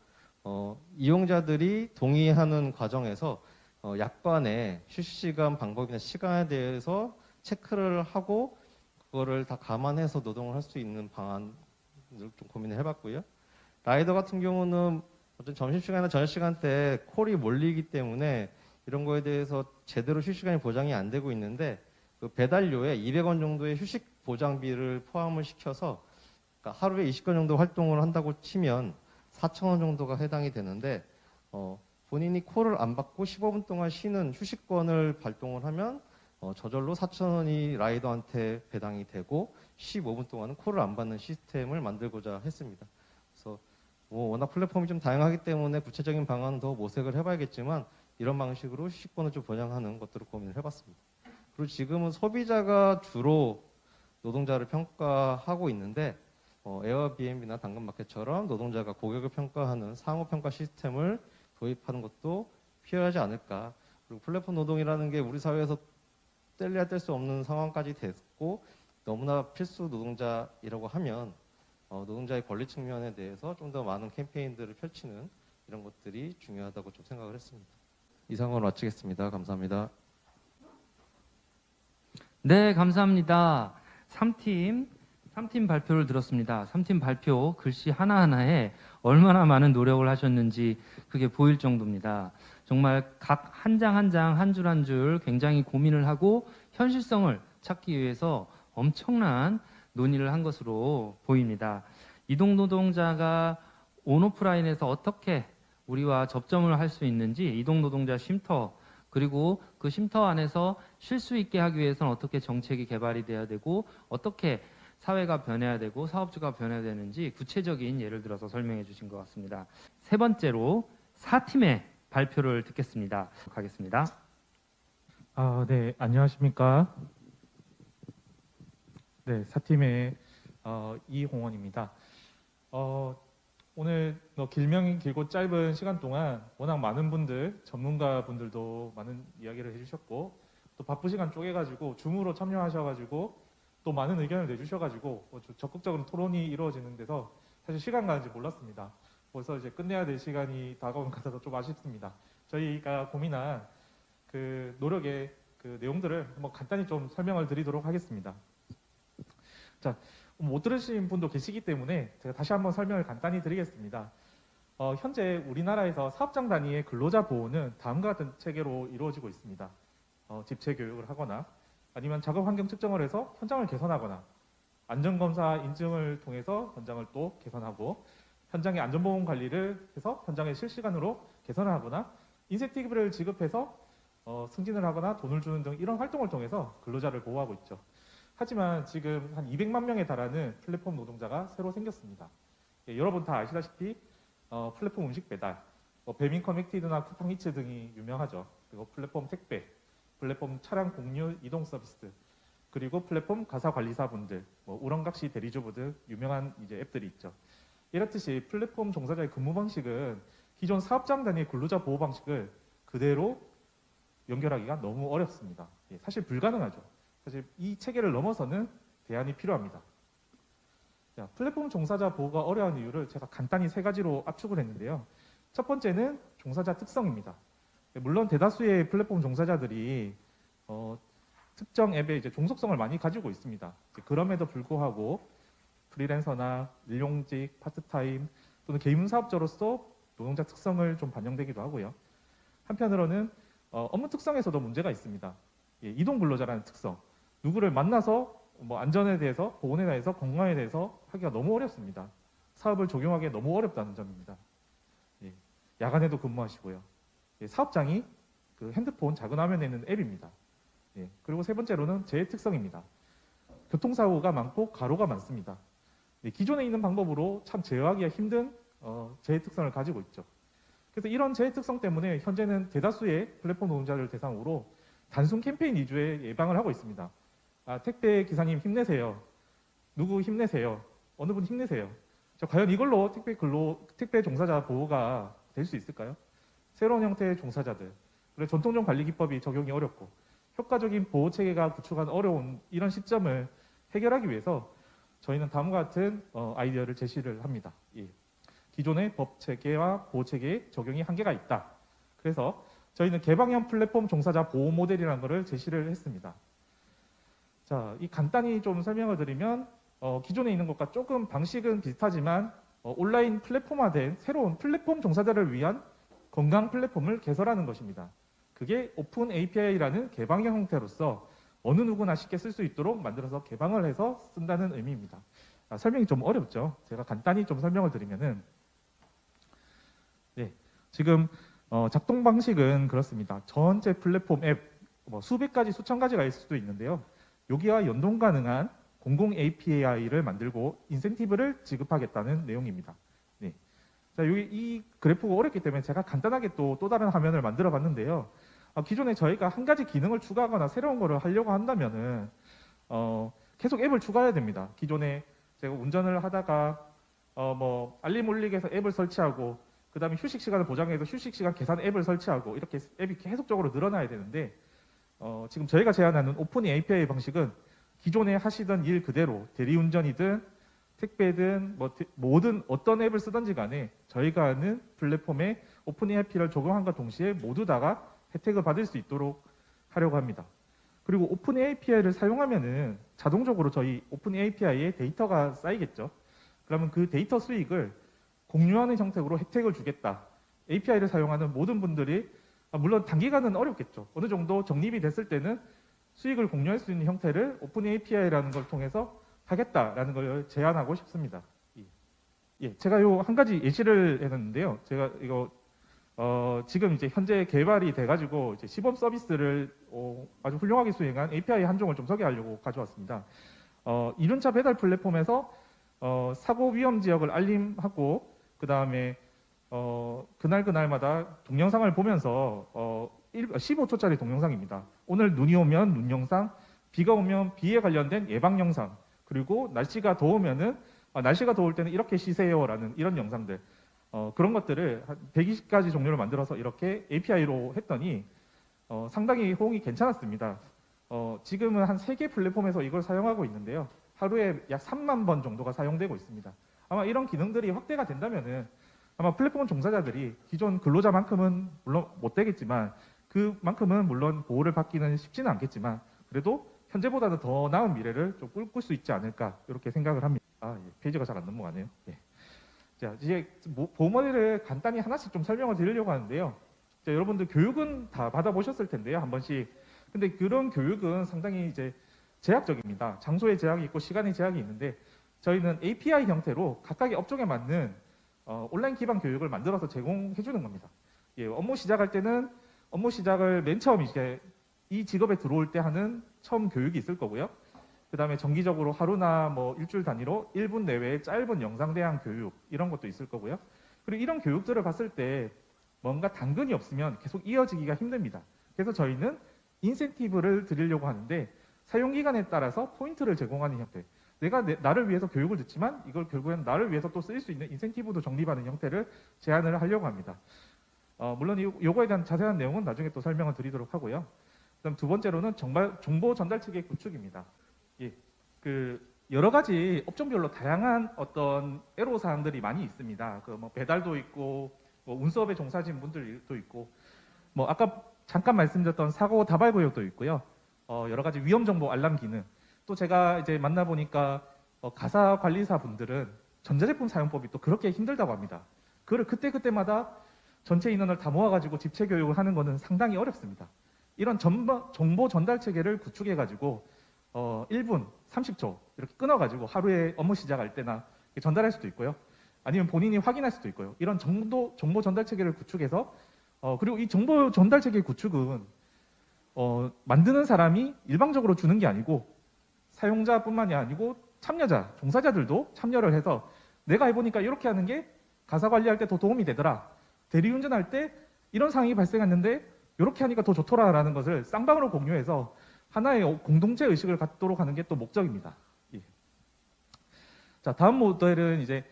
이용자들이 동의하는 과정에서 약관의 휴식시간 방법이나 시간에 대해서 체크를 하고 그거를 다 감안해서 노동을 할 수 있는 방안을 좀 고민을 해봤고요. 라이더 같은 경우는 어떤 점심시간이나 저녁시간 때 콜이 몰리기 때문에 이런 거에 대해서 제대로 휴식시간이 보장이 안 되고 있는데 그 배달료에 200원 정도의 휴식 보장비를 포함을 시켜서 그러니까 하루에 20건 정도 활동을 한다고 치면 4,000원 정도가 해당이 되는데 본인이 콜을 안 받고 15분 동안 쉬는 휴식권을 발동을 하면 저절로 4,000원이 라이더한테 배당이 되고 15분 동안은 콜을 안 받는 시스템을 만들고자 했습니다. 그래서 뭐 워낙 플랫폼이 좀 다양하기 때문에 구체적인 방안은 더 모색을 해봐야겠지만 이런 방식으로 휴식권을 좀 보장하는 것들을 고민을 해봤습니다. 그리고 지금은 소비자가 주로 노동자를 평가하고 있는데 에어비앤비나 당근마켓처럼 노동자가 고객을 평가하는 상호평가 시스템을 도입하는 것도 필요하지 않을까. 그리고 플랫폼 노동이라는 게 우리 사회에서 뗄래야 뗄 수 없는 상황까지 됐고 너무나 필수 노동자이라고 하면 노동자의 권리 측면에 대해서 좀 더 많은 캠페인들을 펼치는 이런 것들이 중요하다고 좀 생각을 했습니다. 이상으로 마치겠습니다. 감사합니다. 네, 감사합니다. 3팀 발표를 들었습니다. 3팀 발표 글씨 하나하나에 얼마나 많은 노력을 하셨는지 그게 보일 정도입니다. 정말 각 한 장 한 장, 한 줄 한 줄 굉장히 고민을 하고 현실성을 찾기 위해서 엄청난 논의를 한 것으로 보입니다. 이동노동자가 온오프라인에서 어떻게 우리와 접점을 할 수 있는지 이동노동자 쉼터 그리고 그 쉼터 안에서 쉴 수 있게 하기 위해서는 어떻게 정책이 개발이 돼야 되고 어떻게 사회가 변해야 되고 사업주가 변해야 되는지 구체적인 예를 들어서 설명해 주신 것 같습니다. 세 번째로 4팀의 발표를 듣겠습니다. 가겠습니다. 네, 안녕하십니까. 네, 4팀의 이홍원입니다. 오늘 길면 길고 짧은 시간 동안 워낙 많은 분들, 전문가 분들도 많은 이야기를 해주셨고 또 바쁜 시간 쪼개가지고 줌으로 참여하셔가지고 또 많은 의견을 내주셔가지고 적극적으로 토론이 이루어지는 데서 사실 시간 가는지 몰랐습니다. 벌써 이제 끝내야 될 시간이 다가온 것 같아서 좀 아쉽습니다. 저희가 고민한 그 노력의 그 내용들을 한번 간단히 좀 설명을 드리도록 하겠습니다. 자, 못 들으신 분도 계시기 때문에 제가 다시 한번 설명을 간단히 드리겠습니다. 현재 우리나라에서 사업장 단위의 근로자 보호는 다음과 같은 체계로 이루어지고 있습니다. 집체 교육을 하거나 아니면 작업 환경 측정을 해서 현장을 개선하거나 안전검사 인증을 통해서 현장을 또 개선하고 현장의 안전보험 관리를 해서 현장에 실시간으로 개선을 하거나 인센티브를 지급해서 승진을 하거나 돈을 주는 등 이런 활동을 통해서 근로자를 보호하고 있죠. 하지만 지금 한 200만 명에 달하는 플랫폼 노동자가 새로 생겼습니다. 여러분 다 아시다시피 플랫폼 음식 배달, 배민 커넥티드나 쿠팡 이츠 등이 유명하죠. 그리고 플랫폼 택배, 플랫폼 차량 공유 이동 서비스, 그리고 플랫폼 가사 관리사분들, 우렁각시 대리주부 등 유명한 이제 앱들이 있죠. 이렇듯이 플랫폼 종사자의 근무 방식은 기존 사업장 단위 근로자 보호 방식을 그대로 연결하기가 너무 어렵습니다. 사실 불가능하죠. 사실 이 체계를 넘어서는 대안이 필요합니다. 자, 플랫폼 종사자 보호가 어려운 이유를 제가 간단히 3가지로 압축을 했는데요. 첫 번째는 종사자 특성입니다. 물론 대다수의 플랫폼 종사자들이 특정 앱에 이제 종속성을 많이 가지고 있습니다. 그럼에도 불구하고 프리랜서나 일용직, 파트타임 또는 개인 사업자로서 노동자 특성을 좀 반영되기도 하고요. 한편으로는 업무 특성에서도 문제가 있습니다. 이동 근로자라는 특성. 누구를 만나서 안전에 대해서, 보건에 대해서, 건강에 대해서 하기가 너무 어렵습니다. 사업을 적용하기가 너무 어렵다는 점입니다. 야간에도 근무하시고요. 사업장이 그 핸드폰 작은 화면에 있는 앱입니다. 그리고 세 번째로는 재해 특성입니다. 교통사고가 많고 가로가 많습니다. 기존에 있는 방법으로 참 제어하기가 힘든 재해 특성을 가지고 있죠. 그래서 이런 재해 특성 때문에 현재는 대다수의 플랫폼 노동자를 대상으로 단순 캠페인 위주의 예방을 하고 있습니다. 택배 기사님 힘내세요. 누구 힘내세요. 어느 분 힘내세요. 과연 이걸로 택배 종사자 보호가 될 수 있을까요? 새로운 형태의 종사자들, 그리고 전통적 관리 기법이 적용이 어렵고 효과적인 보호 체계가 구축한 어려운 이런 시점을 해결하기 위해서 저희는 다음과 같은 아이디어를 제시를 합니다. 기존의 법 체계와 보호 체계의 적용이 한계가 있다. 그래서 저희는 개방형 플랫폼 종사자 보호 모델이라는 것을 제시를 했습니다. 자, 이 간단히 좀 설명을 드리면 기존에 있는 것과 조금 방식은 비슷하지만 온라인 플랫폼화된 새로운 플랫폼 종사자를 위한 건강 플랫폼을 개설하는 것입니다. 그게 오픈 API라는 개방형 형태로서 어느 누구나 쉽게 쓸 수 있도록 만들어서 개방을 해서 쓴다는 의미입니다. 설명이 좀 어렵죠. 제가 간단히 좀 설명을 드리면은 지금 작동 방식은 그렇습니다. 전체 플랫폼 앱 수백 가지, 수천 가지가 있을 수도 있는데요. 여기와 연동 가능한 공공 API를 만들고 인센티브를 지급하겠다는 내용입니다. 자, 여기 이 그래프가 어렵기 때문에 제가 간단하게 또 다른 화면을 만들어 봤는데요. 기존에 저희가 한 가지 기능을 추가하거나 새로운 거를 하려고 한다면은 계속 앱을 추가해야 됩니다. 기존에 제가 운전을 하다가 알림 울리게해서 앱을 설치하고 그 다음에 휴식 시간을 보장해서 휴식 시간 계산 앱을 설치하고 이렇게 앱이 계속적으로 늘어나야 되는데 지금 저희가 제안하는 오픈 API 방식은 기존에 하시던 일 그대로 대리운전이든 택배든 모든 어떤 앱을 쓰든지 간에 저희가 하는 플랫폼에 오픈 API를 적용함과 동시에 모두 다가 혜택을 받을 수 있도록 하려고 합니다. 그리고 오픈 API를 사용하면은 자동적으로 저희 오픈 API에 데이터가 쌓이겠죠. 그러면 그 데이터 수익을 공유하는 형태로 혜택을 주겠다. API를 사용하는 모든 분들이 물론 단기간은 어렵겠죠. 어느 정도 정립이 됐을 때는 수익을 공유할 수 있는 형태를 오픈 API라는 걸 통해서 하겠다라는 걸 제안하고 싶습니다. 제가 요 한 가지 예시를 해놨는데요. 제가 이거 지금 이제 현재 개발이 돼가지고 이제 시범 서비스를 아주 훌륭하게 수행한 API 한 종을 좀 소개하려고 가져왔습니다. 이륜차 배달 플랫폼에서 사고 위험 지역을 알림하고 그 다음에 그날마다 동영상을 보면서 15초짜리 동영상입니다. 오늘 눈이 오면 눈 영상, 비가 오면 비에 관련된 예방 영상, 그리고 날씨가 더우면은 날씨가 더울 때는 이렇게 쉬세요라는 이런 영상들, 그런 것들을 한 120가지 종류를 만들어서 이렇게 API로 했더니 상당히 호응이 괜찮았습니다. 지금은 한 3개 플랫폼에서 이걸 사용하고 있는데요. 하루에 약 3만 번 정도가 사용되고 있습니다. 아마 이런 기능들이 확대가 된다면은 아마 플랫폼 종사자들이 기존 근로자만큼은 물론 못 되겠지만 그만큼은 물론 보호를 받기는 쉽지는 않겠지만 그래도 현재보다는 더 나은 미래를 좀 꿈꿀 수 있지 않을까 이렇게 생각을 합니다. 페이지가 잘 안 넘어가네요. 자, 이제 보호 모델을 간단히 하나씩 좀 설명을 드리려고 하는데요. 자, 여러분들 교육은 다 받아보셨을 텐데요, 한 번씩. 근데 그런 교육은 상당히 이제 제약적입니다. 장소의 제약이 있고 시간의 제약이 있는데 저희는 API 형태로 각각의 업종에 맞는 온라인 기반 교육을 만들어서 제공해 주는 겁니다. 업무 시작할 때는 업무 시작을 맨 처음 이제 이 직업에 들어올 때 하는 처음 교육이 있을 거고요. 그 다음에 정기적으로 하루나 뭐 일주일 단위로 1분 내외의 짧은 영상 대항 교육 이런 것도 있을 거고요. 그리고 이런 교육들을 봤을 때 뭔가 당근이 없으면 계속 이어지기가 힘듭니다. 그래서 저희는 인센티브를 드리려고 하는데 사용 기간에 따라서 포인트를 제공하는 형태. 내가 나를 위해서 교육을 듣지만 이걸 결국엔 나를 위해서 또 쓸 수 있는 인센티브도 적립하는 형태를 제안을 하려고 합니다. 물론 요거에 대한 자세한 내용은 나중에 또 설명을 드리도록 하고요. 그다음 두 번째로는 정보 전달 체계 구축입니다. 여러 가지 업종별로 다양한 어떤 애로 사항들이 많이 있습니다. 뭐 배달도 있고, 뭐 운수업에 종사하시는 분들도 있고, 뭐 아까 잠깐 말씀드렸던 사고 다발 구역도 있고요. 여러 가지 위험 정보 알람 기능. 또 제가 이제 만나보니까 가사 관리사 분들은 전자제품 사용법이 또 그렇게 힘들다고 합니다. 그걸 그때마다 전체 인원을 다 모아가지고 집체 교육을 하는 것은 상당히 어렵습니다. 이런 정보 전달 체계를 구축해가지고 1분 30초 이렇게 끊어가지고 하루에 업무 시작할 때나 전달할 수도 있고요. 아니면 본인이 확인할 수도 있고요. 이런 정보 전달 체계를 구축해서 그리고 이 정보 전달 체계 구축은 만드는 사람이 일방적으로 주는 게 아니고 사용자뿐만이 아니고 참여자, 종사자들도 참여를 해서 내가 해보니까 이렇게 하는 게 가사 관리할 때 더 도움이 되더라. 대리운전할 때 이런 상황이 발생했는데 이렇게 하니까 더 좋더라라는 것을 쌍방으로 공유해서 하나의 공동체 의식을 갖도록 하는 게 또 목적입니다. 자, 다음 모델은 이제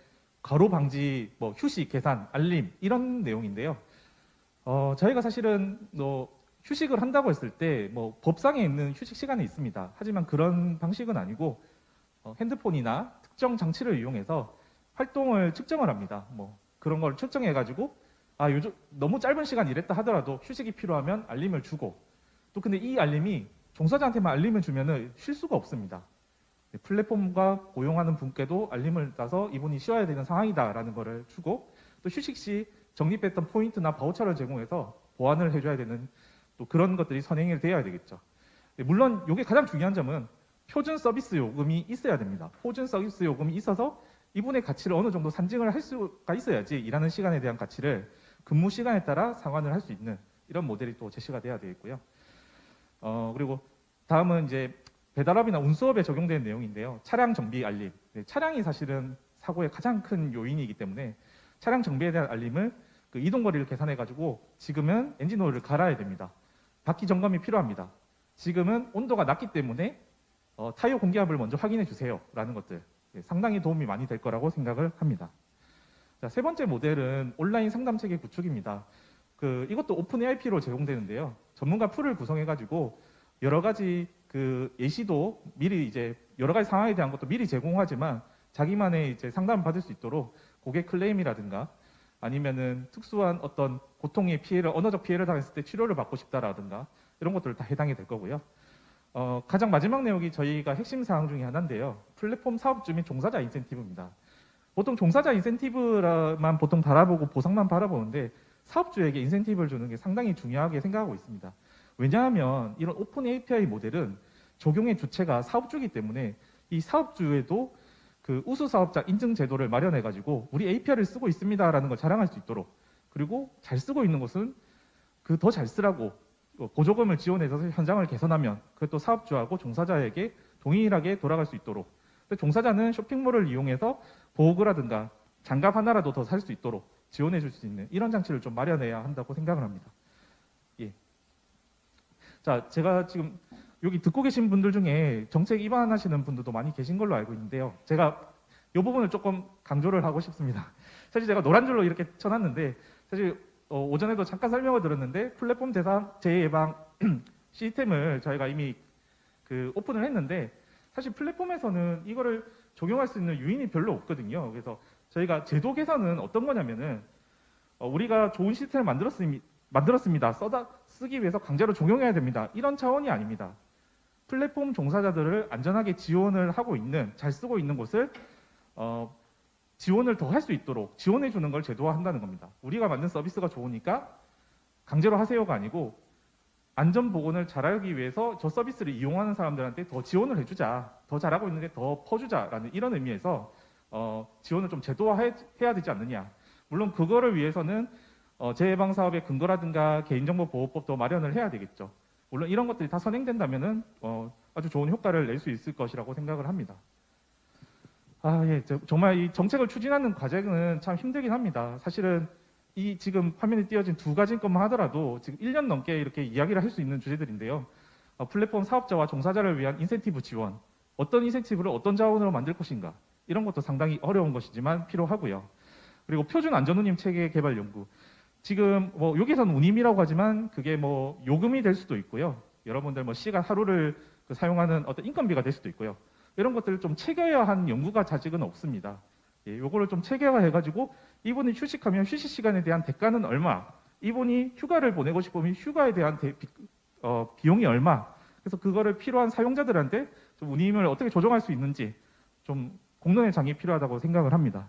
과로 방지, 뭐 휴식, 계산, 알림 이런 내용인데요. 저희가 사실은 휴식을 한다고 했을 때 뭐 법상에 있는 휴식 시간이 있습니다. 하지만 그런 방식은 아니고 핸드폰이나 특정 장치를 이용해서 활동을 측정을 합니다. 뭐 그런 걸 측정해가지고 요즘 너무 짧은 시간 일했다 하더라도 휴식이 필요하면 알림을 주고 또 근데 이 알림이 종사자한테만 알림을 주면은 쉴 수가 없습니다. 플랫폼과 고용하는 분께도 알림을 따서 이분이 쉬어야 되는 상황이다라는 거를 주고 또 휴식 시 적립했던 포인트나 바우처를 제공해서 보완을 해줘야 되는 또 그런 것들이 선행이 되어야 되겠죠. 물론 이게 가장 중요한 점은 표준 서비스 요금이 있어야 됩니다. 표준 서비스 요금이 있어서 이분의 가치를 어느 정도 산증을 할 수가 있어야지 일하는 시간에 대한 가치를 근무 시간에 따라 상환을 할 수 있는 이런 모델이 또 제시가 돼야 되겠고요. 그리고 다음은 이제 배달업이나 운수업에 적용되는 내용인데요. 차량 정비 알림. 차량이 사실은 사고의 가장 큰 요인이기 때문에 차량 정비에 대한 알림을 그 이동 거리를 계산해 가지고 지금은 엔진 오일을 갈아야 됩니다. 바퀴 점검이 필요합니다. 지금은 온도가 낮기 때문에 타이어 공기압을 먼저 확인해 주세요라는 것들 상당히 도움이 많이 될 거라고 생각을 합니다. 자, 세 번째 모델은 온라인 상담 체계 구축입니다. 이것도 오픈 AIP로 제공되는데요. 전문가 풀을 구성해 가지고 여러 가지 예시도 미리 이제 여러 가지 상황에 대한 것도 미리 제공하지만 자기만의 이제 상담을 받을 수 있도록 고객 클레임이라든가 아니면은 특수한 어떤 고통의 피해를 언어적 피해를 당했을 때 치료를 받고 싶다라든가 이런 것들 다 해당이 될 거고요. 가장 마지막 내용이 저희가 핵심 사항 중에 하나인데요. 플랫폼 사업주 및 종사자 인센티브입니다. 보통 종사자 인센티브만 보통 바라보고 보상만 바라보는데 사업주에게 인센티브를 주는 게 상당히 중요하게 생각하고 있습니다. 왜냐하면 이런 오픈 API 모델은 적용의 주체가 사업주이기 때문에 이 사업주에도 우수 사업자 인증 제도를 마련해 가지고 우리 API를 쓰고 있습니다라는 걸 자랑할 수 있도록 그리고 잘 쓰고 있는 곳은 그 더 잘 쓰라고 보조금을 지원해서 현장을 개선하면 그것도 사업주하고 종사자에게 동일하게 돌아갈 수 있도록. 근데 종사자는 쇼핑몰을 이용해서 보호구라든가 장갑 하나라도 더 살 수 있도록 지원해 줄 수 있는 이런 장치를 좀 마련해야 한다고 생각을 합니다. 예. 자, 제가 지금 여기 듣고 계신 분들 중에 정책 위반하시는 분들도 많이 계신 걸로 알고 있는데요. 제가 이 부분을 조금 강조를 하고 싶습니다. 사실 제가 노란 줄로 이렇게 쳐놨는데 사실 오전에도 잠깐 설명을 드렸는데 플랫폼 대상 재예방 시스템을 저희가 이미 오픈을 했는데 사실 플랫폼에서는 이거를 적용할 수 있는 유인이 별로 없거든요. 그래서 저희가 제도 개선은 어떤 거냐면은 우리가 좋은 시스템을 만들었습니다. 쓰기 위해서 강제로 적용해야 됩니다. 이런 차원이 아닙니다. 플랫폼 종사자들을 안전하게 지원을 하고 있는, 잘 쓰고 있는 곳을 지원을 더 할 수 있도록 지원해 주는 걸 제도화한다는 겁니다. 우리가 만든 서비스가 좋으니까 강제로 하세요가 아니고 안전 보건을 잘하기 위해서 저 서비스를 이용하는 사람들한테 더 지원을 해주자, 더 잘하고 있는데 더 퍼주자라는 이런 의미에서 지원을 좀 제도화해야 되지 않느냐. 물론 그거를 위해서는 재예방 사업의 근거라든가 개인정보보호법도 마련을 해야 되겠죠. 물론 이런 것들이 다 선행된다면은 아주 좋은 효과를 낼 수 있을 것이라고 생각을 합니다. 예, 정말 이 정책을 추진하는 과정은 참 힘들긴 합니다. 사실은 이 지금 화면에 띄어진 두 가지 것만 하더라도 지금 1년 넘게 이렇게 이야기를 할 수 있는 주제들인데요. 플랫폼 사업자와 종사자를 위한 인센티브 지원, 어떤 인센티브를 어떤 자원으로 만들 것인가, 이런 것도 상당히 어려운 것이지만 필요하고요. 그리고 표준 안전운임 체계 개발 연구. 지금 여기서는 운임이라고 하지만 그게 요금이 될 수도 있고요. 여러분들 시간 하루를 사용하는 어떤 인건비가 될 수도 있고요. 이런 것들을 좀 체계화한 연구가 아직은 없습니다. 예, 요거를 좀 체계화해가지고 이분이 휴식하면 휴식 시간에 대한 대가는 얼마, 이분이 휴가를 보내고 싶으면 휴가에 대한 비용이 얼마. 그래서 그거를 필요한 사용자들한테 좀 운임을 어떻게 조정할 수 있는지 좀 공론의 장이 필요하다고 생각을 합니다.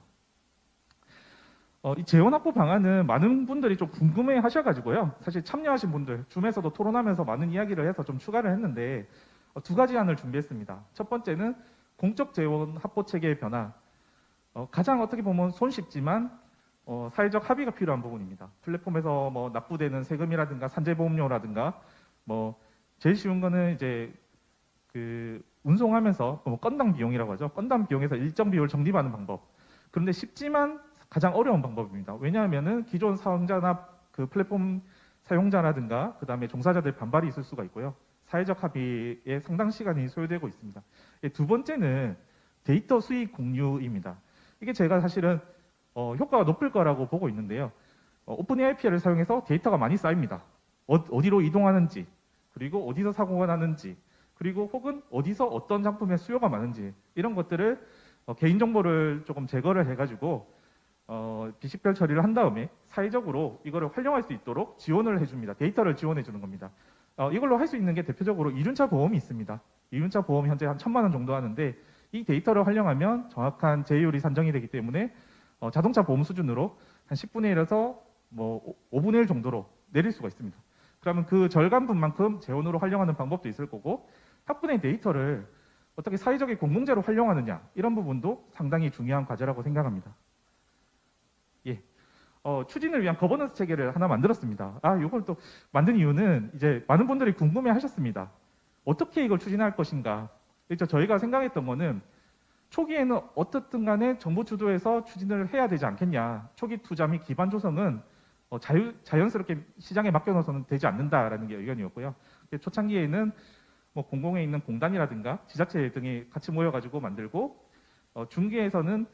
이 재원 확보 방안은 많은 분들이 좀 궁금해 하셔가지고요. 사실 참여하신 분들, 줌에서도 토론하면서 많은 이야기를 해서 좀 추가를 했는데 두 가지 안을 준비했습니다. 첫 번째는 공적 재원 확보 체계의 변화. 가장 어떻게 보면 손쉽지만 사회적 합의가 필요한 부분입니다. 플랫폼에서 납부되는 세금이라든가 산재보험료라든가 제일 쉬운 거는 이제 운송하면서 건당 비용이라고 하죠. 건당 비용에서 일정 비율 적립하는 방법. 그런데 쉽지만 가장 어려운 방법입니다. 왜냐하면은 기존 사용자나 플랫폼 사용자라든가 그다음에 종사자들 반발이 있을 수가 있고요. 사회적 합의에 상당 시간이 소요되고 있습니다. 두 번째는 데이터 수익 공유입니다. 이게 제가 사실은 효과가 높을 거라고 보고 있는데요. 오픈 API를 사용해서 데이터가 많이 쌓입니다. 어디로 이동하는지, 그리고 어디서 사고가 나는지, 그리고 혹은 어디서 어떤 상품의 수요가 많은지 이런 것들을 개인정보를 조금 제거를 해가지고 비식별 처리를 한 다음에 사회적으로 이거를 활용할 수 있도록 지원을 해줍니다. 데이터를 지원해 주는 겁니다. 이걸로 할 수 있는 게 대표적으로 이륜차 보험이 있습니다. 이륜차 보험 현재 한 1,000만 원 정도 하는데 이 데이터를 활용하면 정확한 제휴율이 산정이 되기 때문에 자동차 보험 수준으로 한 10분의 1에서 5분의 1 정도로 내릴 수가 있습니다. 그러면 그 절감분만큼 재원으로 활용하는 방법도 있을 거고 확보된 데이터를 어떻게 사회적인 공공재로 활용하느냐 이런 부분도 상당히 중요한 과제라고 생각합니다. 예. 추진을 위한 거버넌스 체계를 하나 만들었습니다. 이걸 또 만든 이유는 이제 많은 분들이 궁금해 하셨습니다. 어떻게 이걸 추진할 것인가. 그렇죠. 저희가 생각했던 거는 초기에는 어떻든 간에 정부 주도에서 추진을 해야 되지 않겠냐. 초기 투자 및 기반 조성은 자연스럽게 시장에 맡겨놓아서는 되지 않는다라는 게 의견이었고요. 초창기에는 공공에 있는 공단이라든가 지자체 등이 같이 모여가지고 만들고 중기에서는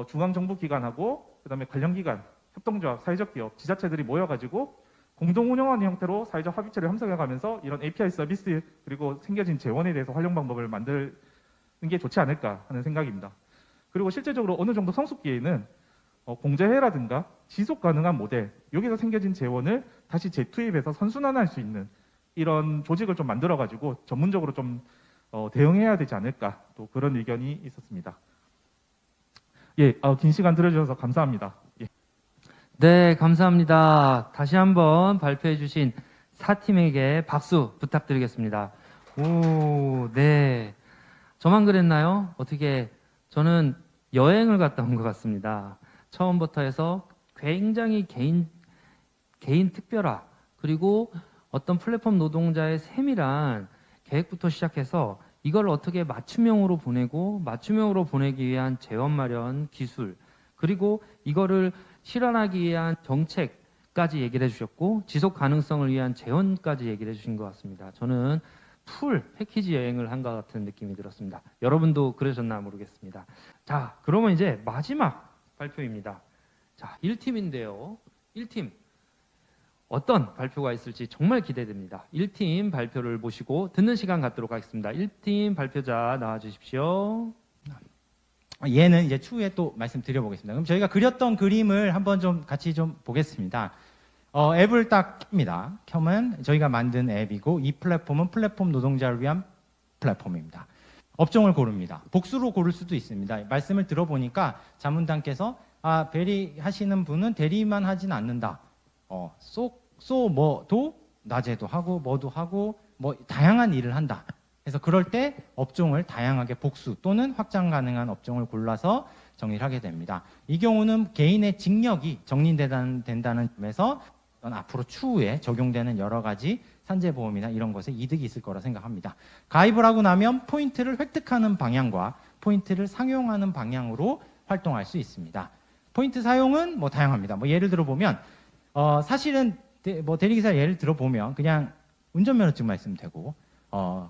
중앙정부기관하고 그다음에 관련기관, 협동조합, 사회적 기업, 지자체들이 모여가지고 공동 운영하는 형태로 사회적 합의체를 형성해가면서 이런 API 서비스 그리고 생겨진 재원에 대해서 활용 방법을 만드는 게 좋지 않을까 하는 생각입니다. 그리고 실제적으로 어느 정도 성숙기에는 공제회라든가 지속 가능한 모델, 여기서 생겨진 재원을 다시 재투입해서 선순환할 수 있는 이런 조직을 좀 만들어가지고 전문적으로 좀 대응해야 되지 않을까 또 그런 의견이 있었습니다. 예, 긴 시간 들어주셔서 감사합니다. 예. 네, 감사합니다. 다시 한번 발표해 주신 4팀에게 박수 부탁드리겠습니다. 오, 네. 저만 그랬나요? 어떻게, 저는 여행을 갔다 온 것 같습니다. 처음부터 해서 굉장히 개인 특별화, 그리고 어떤 플랫폼 노동자의 세밀한 계획부터 시작해서 이걸 어떻게 맞춤형으로 보내고 맞춤형으로 보내기 위한 재원 마련 기술 그리고 이거를 실현하기 위한 정책까지 얘기를 해주셨고 지속 가능성을 위한 재원까지 얘기를 해주신 것 같습니다. 저는 풀 패키지 여행을 한 것 같은 느낌이 들었습니다. 여러분도 그러셨나 모르겠습니다. 자, 그러면 이제 마지막 발표입니다. 자, 1팀인데요. 1팀 어떤 발표가 있을지 정말 기대됩니다. 1팀 발표를 모시고 듣는 시간 갖도록 하겠습니다. 1팀 발표자 나와주십시오. 얘는 이제 추후에 또 말씀드려보겠습니다. 그럼 저희가 그렸던 그림을 한번 좀 같이 좀 보겠습니다. 앱을 딱 켭니다. 켜면 저희가 만든 앱이고 이 플랫폼은 플랫폼 노동자를 위한 플랫폼입니다. 업종을 고릅니다. 복수로 고를 수도 있습니다. 말씀을 들어보니까 자문단께서 대리하시는 분은 대리만 하진 않는다. 뭐도 낮에도 하고 뭐도 하고 뭐 다양한 일을 한다. 그래서 그럴 때 업종을 다양하게 복수 또는 확장 가능한 업종을 골라서 정리를 하게 됩니다. 이 경우는 개인의 직력이 정리된다는 점에서 앞으로 추후에 적용되는 여러 가지 산재보험이나 이런 것에 이득이 있을 거라 생각합니다. 가입을 하고 나면 포인트를 획득하는 방향과 포인트를 상용하는 방향으로 활동할 수 있습니다. 포인트 사용은 뭐 다양합니다. 뭐 예를 들어 보면 사실은 대리기사 예를 들어 보면 그냥 운전면허증만 있으면 되고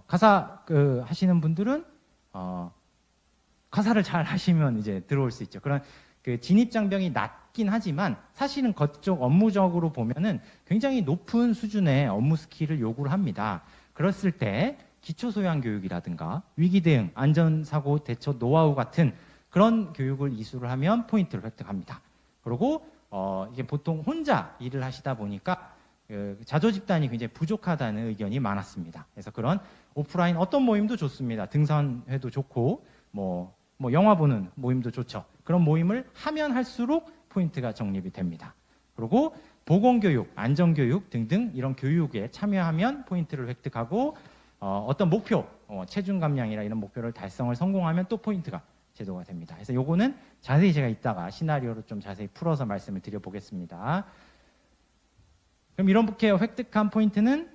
가사 하시는 분들은 가사를 잘 하시면 이제 들어올 수 있죠. 그런 진입 장벽이 낮긴 하지만 사실은 그쪽 업무적으로 보면은 굉장히 높은 수준의 업무 스킬을 요구를 합니다. 그랬을 때 기초 소양 교육이라든가 위기 대응, 안전사고 대처 노하우 같은 그런 교육을 이수를 하면 포인트를 획득합니다. 그리고 이게 보통 혼자 일을 하시다 보니까 자조 집단이 굉장히 부족하다는 의견이 많았습니다. 그래서 그런 오프라인 어떤 모임도 좋습니다. 등산회도 좋고 뭐 영화 보는 모임도 좋죠. 그런 모임을 하면 할수록 포인트가 적립이 됩니다. 그리고 보건교육, 안전교육 등등 이런 교육에 참여하면 포인트를 획득하고 어떤 목표, 체중 감량이나 이런 목표를 달성을 성공하면 또 포인트가 제도가 됩니다. 그래서 요거는 자세히 제가 이따가 시나리오로 좀 자세히 풀어서 말씀을 드려보겠습니다. 그럼 이렇게 획득한 포인트는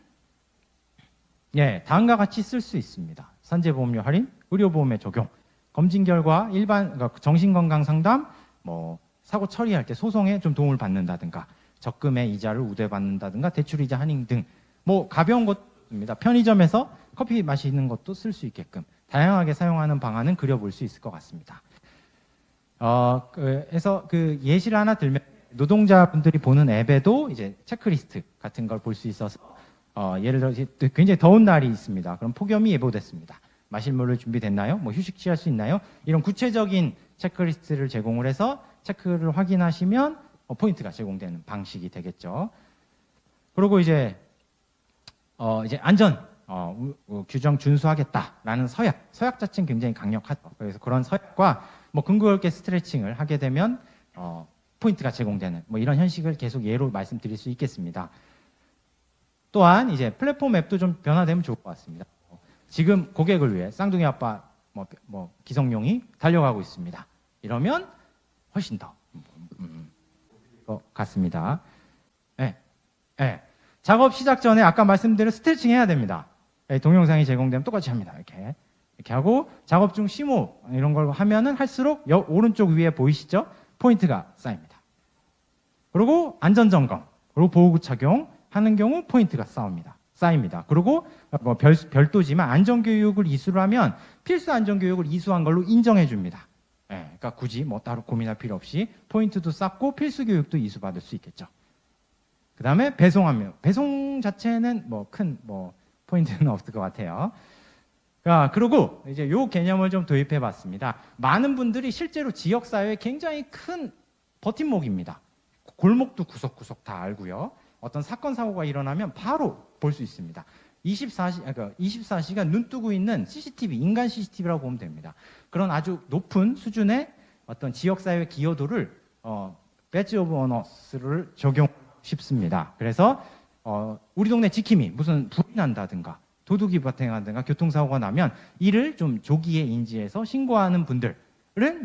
다음과 같이 쓸 수 있습니다. 산재보험료 할인, 의료보험의 적용, 검진 결과 그러니까 정신건강 상담, 사고 처리할 때 소송에 좀 도움을 받는다든가, 적금의 이자를 우대받는다든가, 대출이자 할인 등 가벼운 것입니다. 편의점에서 커피 마시는 것도 쓸 수 있게끔 다양하게 사용하는 방안은 그려볼 수 있을 것 같습니다. 그래서 예시를 하나 들면 노동자분들이 보는 앱에도 이제 체크리스트 같은 걸 볼 수 있어서 예를 들어 굉장히 더운 날이 있습니다. 그럼 폭염이 예보됐습니다. 마실 물을 준비됐나요? 휴식 취할 수 있나요? 이런 구체적인 체크리스트를 제공을 해서 체크를 확인하시면 포인트가 제공되는 방식이 되겠죠. 그리고 이제 안전 규정 준수하겠다라는 서약 자체는 굉장히 강력하죠. 그래서 그런 서약과 근거롭게 스트레칭을 하게 되면 포인트가 제공되는 이런 현식을 계속 예로 말씀드릴 수 있겠습니다. 또한 이제 플랫폼 앱도 좀 변화되면 좋을 것 같습니다. 지금 고객을 위해 쌍둥이 아빠 기성용이 달려가고 있습니다. 이러면 훨씬 더 것 같습니다. 작업 시작 전에 아까 말씀드린 스트레칭 해야 됩니다. 동영상이 제공되면 똑같이 합니다. 이렇게 하고 작업 중 심호 이런 걸 하면은 할수록 오른쪽 위에 보이시죠? 포인트가 쌓입니다. 그리고 안전 점검, 그리고 보호구 착용 하는 경우 포인트가 쌓입니다. 그리고 별도지만 안전교육을 이수를 하면 필수 안전교육을 이수한 걸로 인정해 줍니다. 그러니까 굳이 따로 고민할 필요 없이 포인트도 쌓고 필수 교육도 이수받을 수 있겠죠. 그 다음에 배송 자체는 큰 포인트는 없을 것 같아요. 그리고 이제 요 개념을 좀 도입해 봤습니다. 많은 분들이 실제로 지역사회에 굉장히 큰 버팀목입니다. 골목도 구석구석 다 알고요. 어떤 사건 사고가 일어나면 바로 볼 수 있습니다. 24시간 눈 뜨고 있는 CCTV, 인간 CCTV라고 보면 됩니다. 그런 아주 높은 수준의 어떤 지역사회 기여도를 배지 오브 어너스를 적용 싶습니다. 그래서 우리 동네 지킴이 무슨 불이 난다든가 도둑이 발생한다든가 교통사고가 나면 이를 좀 조기에 인지해서 신고하는 분들은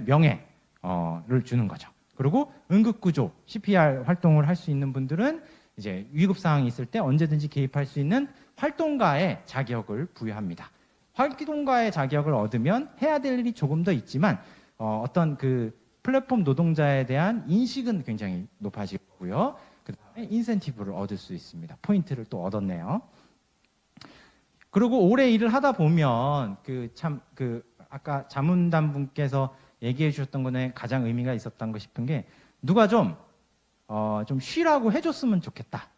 명예를 주는 거죠. 그리고 응급구조, CPR 활동을 할 수 있는 분들은 이제 위급 상황이 있을 때 언제든지 개입할 수 있는 활동가의 자격을 부여합니다. 활동가의 자격을 얻으면 해야 될 일이 조금 더 있지만 어떤 그 플랫폼 노동자에 대한 인식은 굉장히 높아지고요. 그다음에 인센티브를 얻을 수 있습니다. 포인트를 또 얻었네요. 그리고 오래 일을 하다 보면 아까 자문단 분께서 얘기해 주셨던 거에 가장 의미가 있었던 거 싶은 게 누가 좀 쉬라고 해줬으면 좋겠다.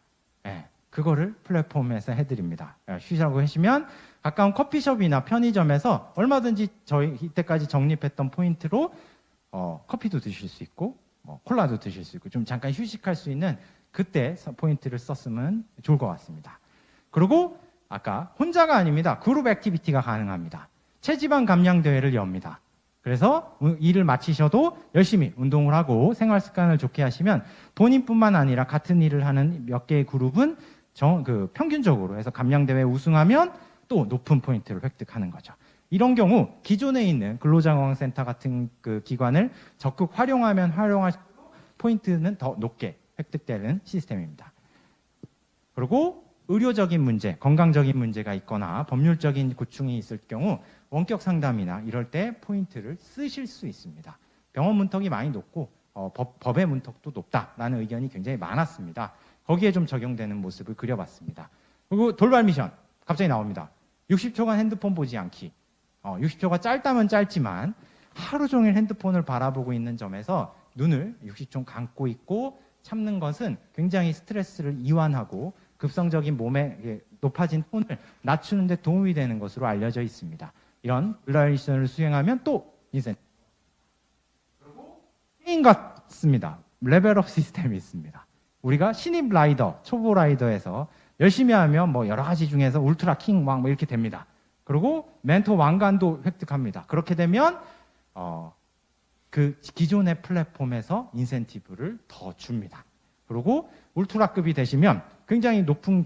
예, 그거를 플랫폼에서 해드립니다. 쉬라고 하시면 가까운 커피숍이나 편의점에서 얼마든지 저희 이때까지 적립했던 포인트로 커피도 드실 수 있고 콜라도 드실 수 있고 좀 잠깐 휴식할 수 있는 그때 포인트를 썼으면 좋을 것 같습니다. 그리고 아까 혼자가 아닙니다. 그룹 액티비티가 가능합니다. 체지방 감량 대회를 엽니다. 그래서 일을 마치셔도 열심히 운동을 하고 생활 습관을 좋게 하시면 본인뿐만 아니라 같은 일을 하는 몇 개의 그룹은 평균적으로 해서 감량 대회 우승하면 또 높은 포인트를 획득하는 거죠. 이런 경우 기존에 있는 근로자원센터 같은 그 기관을 적극 활용하면 활용할수록 포인트는 더 높게 획득되는 시스템입니다. 그리고 의료적인 문제, 건강적인 문제가 있거나 법률적인 고충이 있을 경우 원격 상담이나 이럴 때 포인트를 쓰실 수 있습니다. 병원 문턱이 많이 높고 법의 문턱도 높다라는 의견이 굉장히 많았습니다. 거기에 좀 적용되는 모습을 그려봤습니다. 그리고 돌발 미션 갑자기 나옵니다. 60초간 핸드폰 보지 않기. 60초가 짧다면 짧지만 하루 종일 핸드폰을 바라보고 있는 점에서 눈을 60초 감고 있고 참는 것은 굉장히 스트레스를 이완하고 급성적인 몸의 높아진 톤을 낮추는 데 도움이 되는 것으로 알려져 있습니다. 이런 돌발 미션을 수행하면 또 인센티브. 그리고 게임 같습니다. 레벨업 시스템이 있습니다. 우리가 신입 라이더, 초보 라이더에서 열심히 하면 뭐 여러 가지 중에서 울트라 킹 왕 뭐 이렇게 됩니다. 그리고 멘토 왕관도 획득합니다. 그렇게 되면 그 기존의 플랫폼에서 인센티브를 더 줍니다. 그리고 울트라급이 되시면 굉장히 높은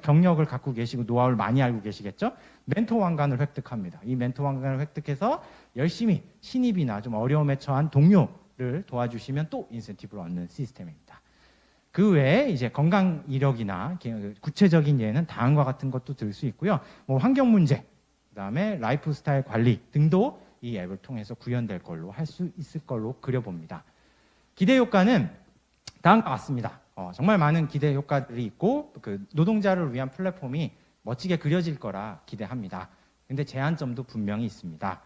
경력을 갖고 계시고 노하우를 많이 알고 계시겠죠? 멘토 왕관을 획득합니다. 이 멘토 왕관을 획득해서 열심히 신입이나 좀 어려움에 처한 동료를 도와주시면 또 인센티브를 얻는 시스템입니다. 그 외에 이제 건강 이력이나 구체적인 예는 다음과 같은 것도 들 수 있고요. 뭐 환경 문제, 그다음에 라이프 스타일 관리 등도 이 앱을 통해서 구현될 걸로 할 수 있을 걸로 그려봅니다. 기대 효과는 다음과 같습니다. 정말 많은 기대 효과들이 있고 그 노동자를 위한 플랫폼이 멋지게 그려질 거라 기대합니다. 근데 제한점도 분명히 있습니다.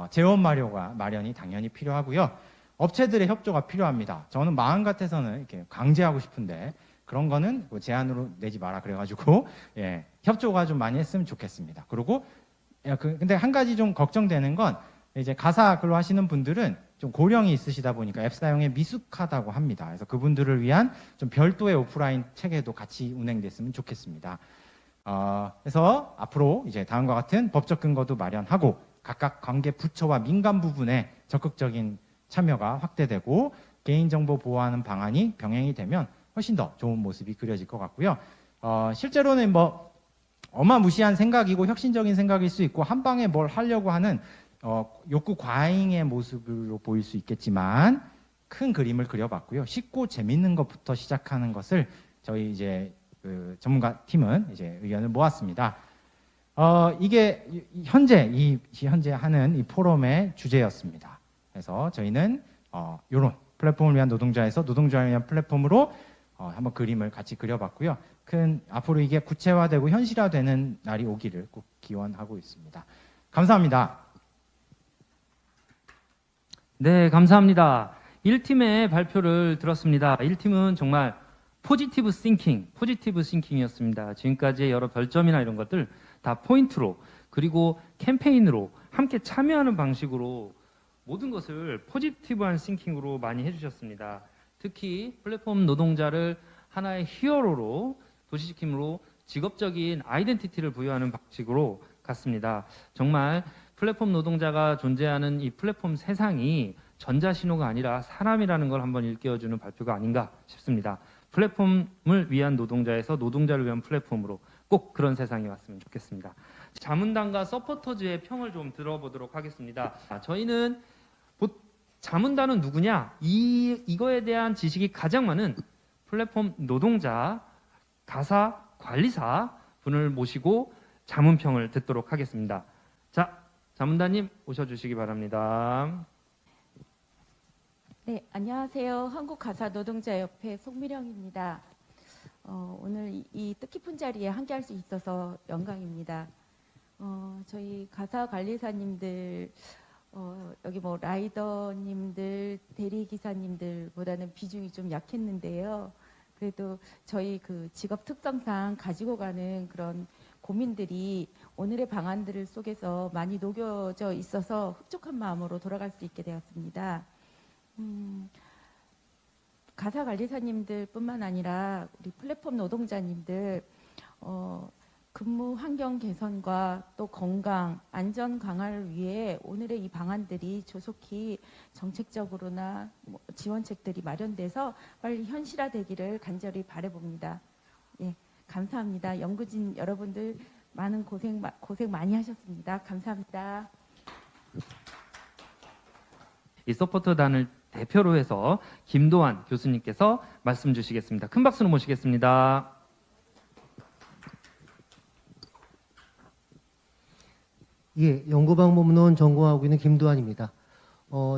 재원 마련이 당연히 필요하고요. 업체들의 협조가 필요합니다. 저는 마음 같아서는 이렇게 강제하고 싶은데 그런 거는 제한으로 내지 마라 그래가지고 협조가 좀 많이 했으면 좋겠습니다. 그리고 근데 한 가지 좀 걱정되는 건 이제 가사 근로 하시는 분들은 좀 고령이 있으시다 보니까 앱 사용에 미숙하다고 합니다. 그래서 그분들을 위한 좀 별도의 오프라인 체계도 같이 운행됐으면 좋겠습니다. 그래서 앞으로 이제 다음과 같은 법적 근거도 마련하고 각각 관계 부처와 민간 부분에 적극적인 참여가 확대되고 개인정보 보호하는 방안이 병행이 되면 훨씬 더 좋은 모습이 그려질 것 같고요. 실제로는 뭐 어마무시한 생각이고 혁신적인 생각일 수 있고 한 방에 뭘 하려고 하는 욕구 과잉의 모습으로 보일 수 있겠지만 큰 그림을 그려봤고요. 쉽고 재밌는 것부터 시작하는 것을 저희 이제 그 전문가 팀은 이제 의견을 모았습니다. 이게 현재 하는 이 포럼의 주제였습니다. 그래서 저희는 이런 플랫폼을 위한 노동자에서 노동자를 위한 플랫폼으로 한번 그림을 같이 그려봤고요. 앞으로 이게 구체화되고 현실화되는 날이 오기를 꼭 기원하고 있습니다. 감사합니다. 네, 감사합니다. 1팀의 발표를 들었습니다. 1팀은 정말 포지티브 싱킹이었습니다. 지금까지의 여러 별점이나 이런 것들 다 포인트로 그리고 캠페인으로 함께 참여하는 방식으로 모든 것을 포지티브한 싱킹으로 많이 해주셨습니다. 특히 플랫폼 노동자를 하나의 히어로로 도시지킴으로 직업적인 아이덴티티를 부여하는 방식으로 갔습니다. 정말 플랫폼 노동자가 존재하는 이 플랫폼 세상이 전자신호가 아니라 사람이라는 걸 한번 일깨워주는 발표가 아닌가 싶습니다. 플랫폼을 위한 노동자에서 노동자를 위한 플랫폼으로 꼭 그런 세상이 왔으면 좋겠습니다. 자문단과 서포터즈의 평을 좀 들어보도록 하겠습니다. 저희는 자문단은 누구냐? 이거에 대한 지식이 가장 많은 플랫폼 노동자, 가사, 관리사 분을 모시고 자문평을 듣도록 하겠습니다. 자, 자문단님 오셔주시기 바랍니다. 네, 안녕하세요. 한국가사노동자협회 송미령입니다. 오늘 이 뜻깊은 자리에 함께할 수 있어서 영광입니다. 저희 가사관리사님들, 여기 뭐 라이더님들, 대리기사님들보다는 비중이 좀 약했는데요. 그래도 저희 그 직업 특성상 가지고 가는 그런 고민들이 오늘의 방안들 속에서 많이 녹여져 있어서 흡족한 마음으로 돌아갈 수 있게 되었습니다. 가사관리사님들 뿐만 아니라 우리 플랫폼 노동자님들 근무 환경 개선과 또 건강, 안전 강화를 위해 오늘의 이 방안들이 조속히 정책적으로나 지원책들이 마련돼서 빨리 현실화되기를 간절히 바라봅니다. 예, 감사합니다. 연구진 여러분들 많은 고생 많이 하셨습니다. 감사합니다. 이 서포터단을 대표로 해서 김도환 교수님께서 말씀 주시겠습니다. 큰 박수로 모시겠습니다. 예, 연구방법론 전공하고 있는 김도환입니다.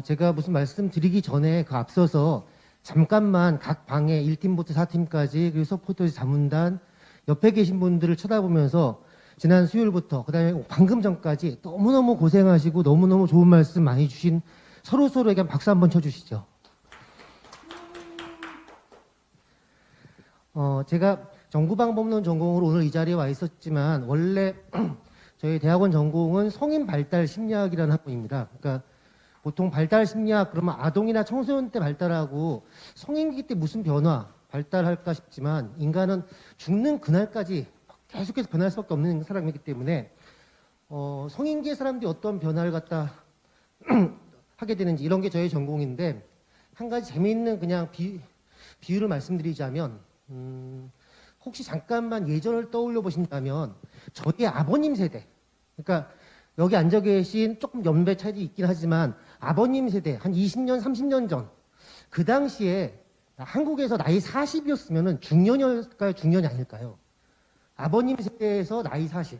제가 무슨 말씀드리기 전에 그 앞서서 잠깐만 각 방에 1팀부터 4팀까지 그리고 서포터 자문단 옆에 계신 분들을 쳐다보면서 지난 수요일부터 그다음에 방금 전까지 너무너무 고생하시고 너무너무 좋은 말씀 많이 주신 서로에게 박수 한번 쳐주시죠. 제가 전구방법론 전공으로 오늘 이 자리에 와 있었지만 원래 저희 대학원 전공은 성인 발달 심리학이라는 학문입니다. 그러니까 보통 발달 심리학 그러면 아동이나 청소년 때 발달하고 성인기 때 무슨 변화 발달할까 싶지만 인간은 죽는 그날까지 계속해서 변할 수밖에 없는 사람이기 때문에 성인기의 사람들이 어떤 변화를 갖다 하게 되는지 이런 게 저희 전공인데 한 가지 재미있는 그냥 비유를 말씀드리자면 혹시 잠깐만 예전을 떠올려 보신다면 저희 아버님 세대 그러니까 여기 앉아 계신 조금 연배 차이도 있긴 하지만 아버님 세대 한 20년 30년 전 그 당시에 한국에서 나이 40이었으면 중년일까요 중년이 아닐까요? 아버님 세대에서 나이 40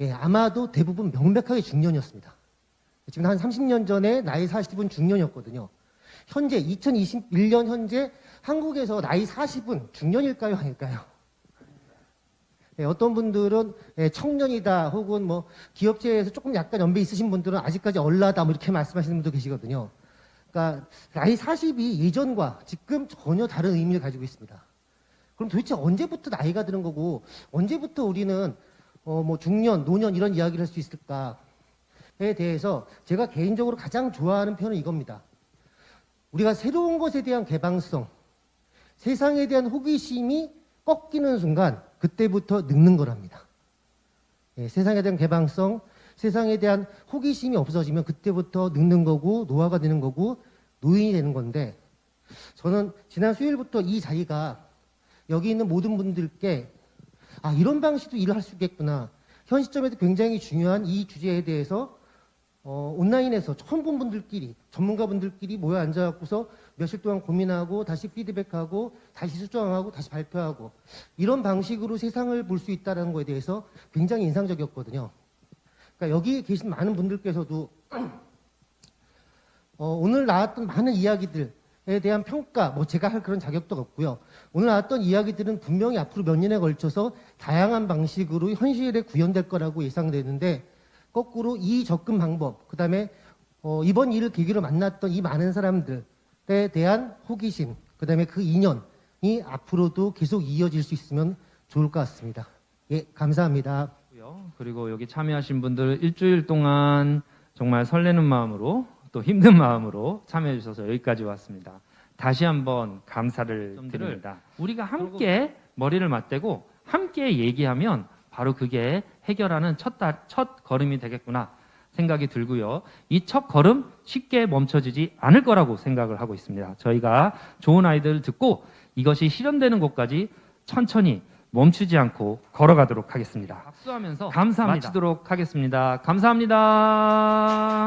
예, 아마도 대부분 명백하게 중년이었습니다. 지금 한 30년 전에 나이 40은 중년이었거든요. 현재 2021년 현재 한국에서 나이 40은 중년일까요? 아닐까요? 네, 어떤 분들은 청년이다 혹은 뭐 기업체에서 조금 약간 연배 있으신 분들은 아직까지 얼라다 뭐 이렇게 말씀하시는 분도 계시거든요. 그러니까 나이 40이 예전과 지금 전혀 다른 의미를 가지고 있습니다. 그럼 도대체 언제부터 나이가 드는 거고 언제부터 우리는 뭐 중년, 노년 이런 이야기를 할 수 있을까에 대해서 제가 개인적으로 가장 좋아하는 표현은 이겁니다. 우리가 새로운 것에 대한 개방성, 세상에 대한 호기심이 꺾이는 순간 그때부터 늙는 거랍니다. 예, 세상에 대한 개방성, 세상에 대한 호기심이 없어지면 그때부터 늙는 거고 노화가 되는 거고 노인이 되는 건데 저는 지난 수요일부터 이 자리가 여기 있는 모든 분들께 이런 방식도 일을 할 수 있겠구나. 현 시점에서 굉장히 중요한 이 주제에 대해서 온라인에서 처음 본 분들끼리 전문가분들끼리 모여 앉아갖고서 며칠 동안 고민하고 다시 피드백하고 다시 수정하고 다시 발표하고 이런 방식으로 세상을 볼 수 있다는 거에 대해서 굉장히 인상적이었거든요. 그러니까 여기 계신 많은 분들께서도 오늘 나왔던 많은 이야기들에 대한 평가 뭐 제가 할 그런 자격도 없고요. 오늘 나왔던 이야기들은 분명히 앞으로 몇 년에 걸쳐서 다양한 방식으로 현실에 구현될 거라고 예상되는데 거꾸로 이 접근 방법, 그 다음에 이번 일을 계기로 만났던 이 많은 사람들에 대한 호기심, 그 다음에 그 인연이 앞으로도 계속 이어질 수 있으면 좋을 것 같습니다. 예, 감사합니다. 그리고 여기 참여하신 분들 일주일 동안 정말 설레는 마음으로 또 힘든 마음으로 참여해 주셔서 여기까지 왔습니다. 다시 한번 감사를 드립니다. 우리가 함께 머리를 맞대고 함께 얘기하면 바로 그게 해결하는 첫 걸음이 되겠구나 생각이 들고요. 이 첫 걸음 쉽게 멈춰지지 않을 거라고 생각을 하고 있습니다. 저희가 좋은 아이디어를 듣고 이것이 실현되는 곳까지 천천히 멈추지 않고 걸어가도록 하겠습니다. 박수하면서 감사합니다. 마치도록 하겠습니다. 감사합니다.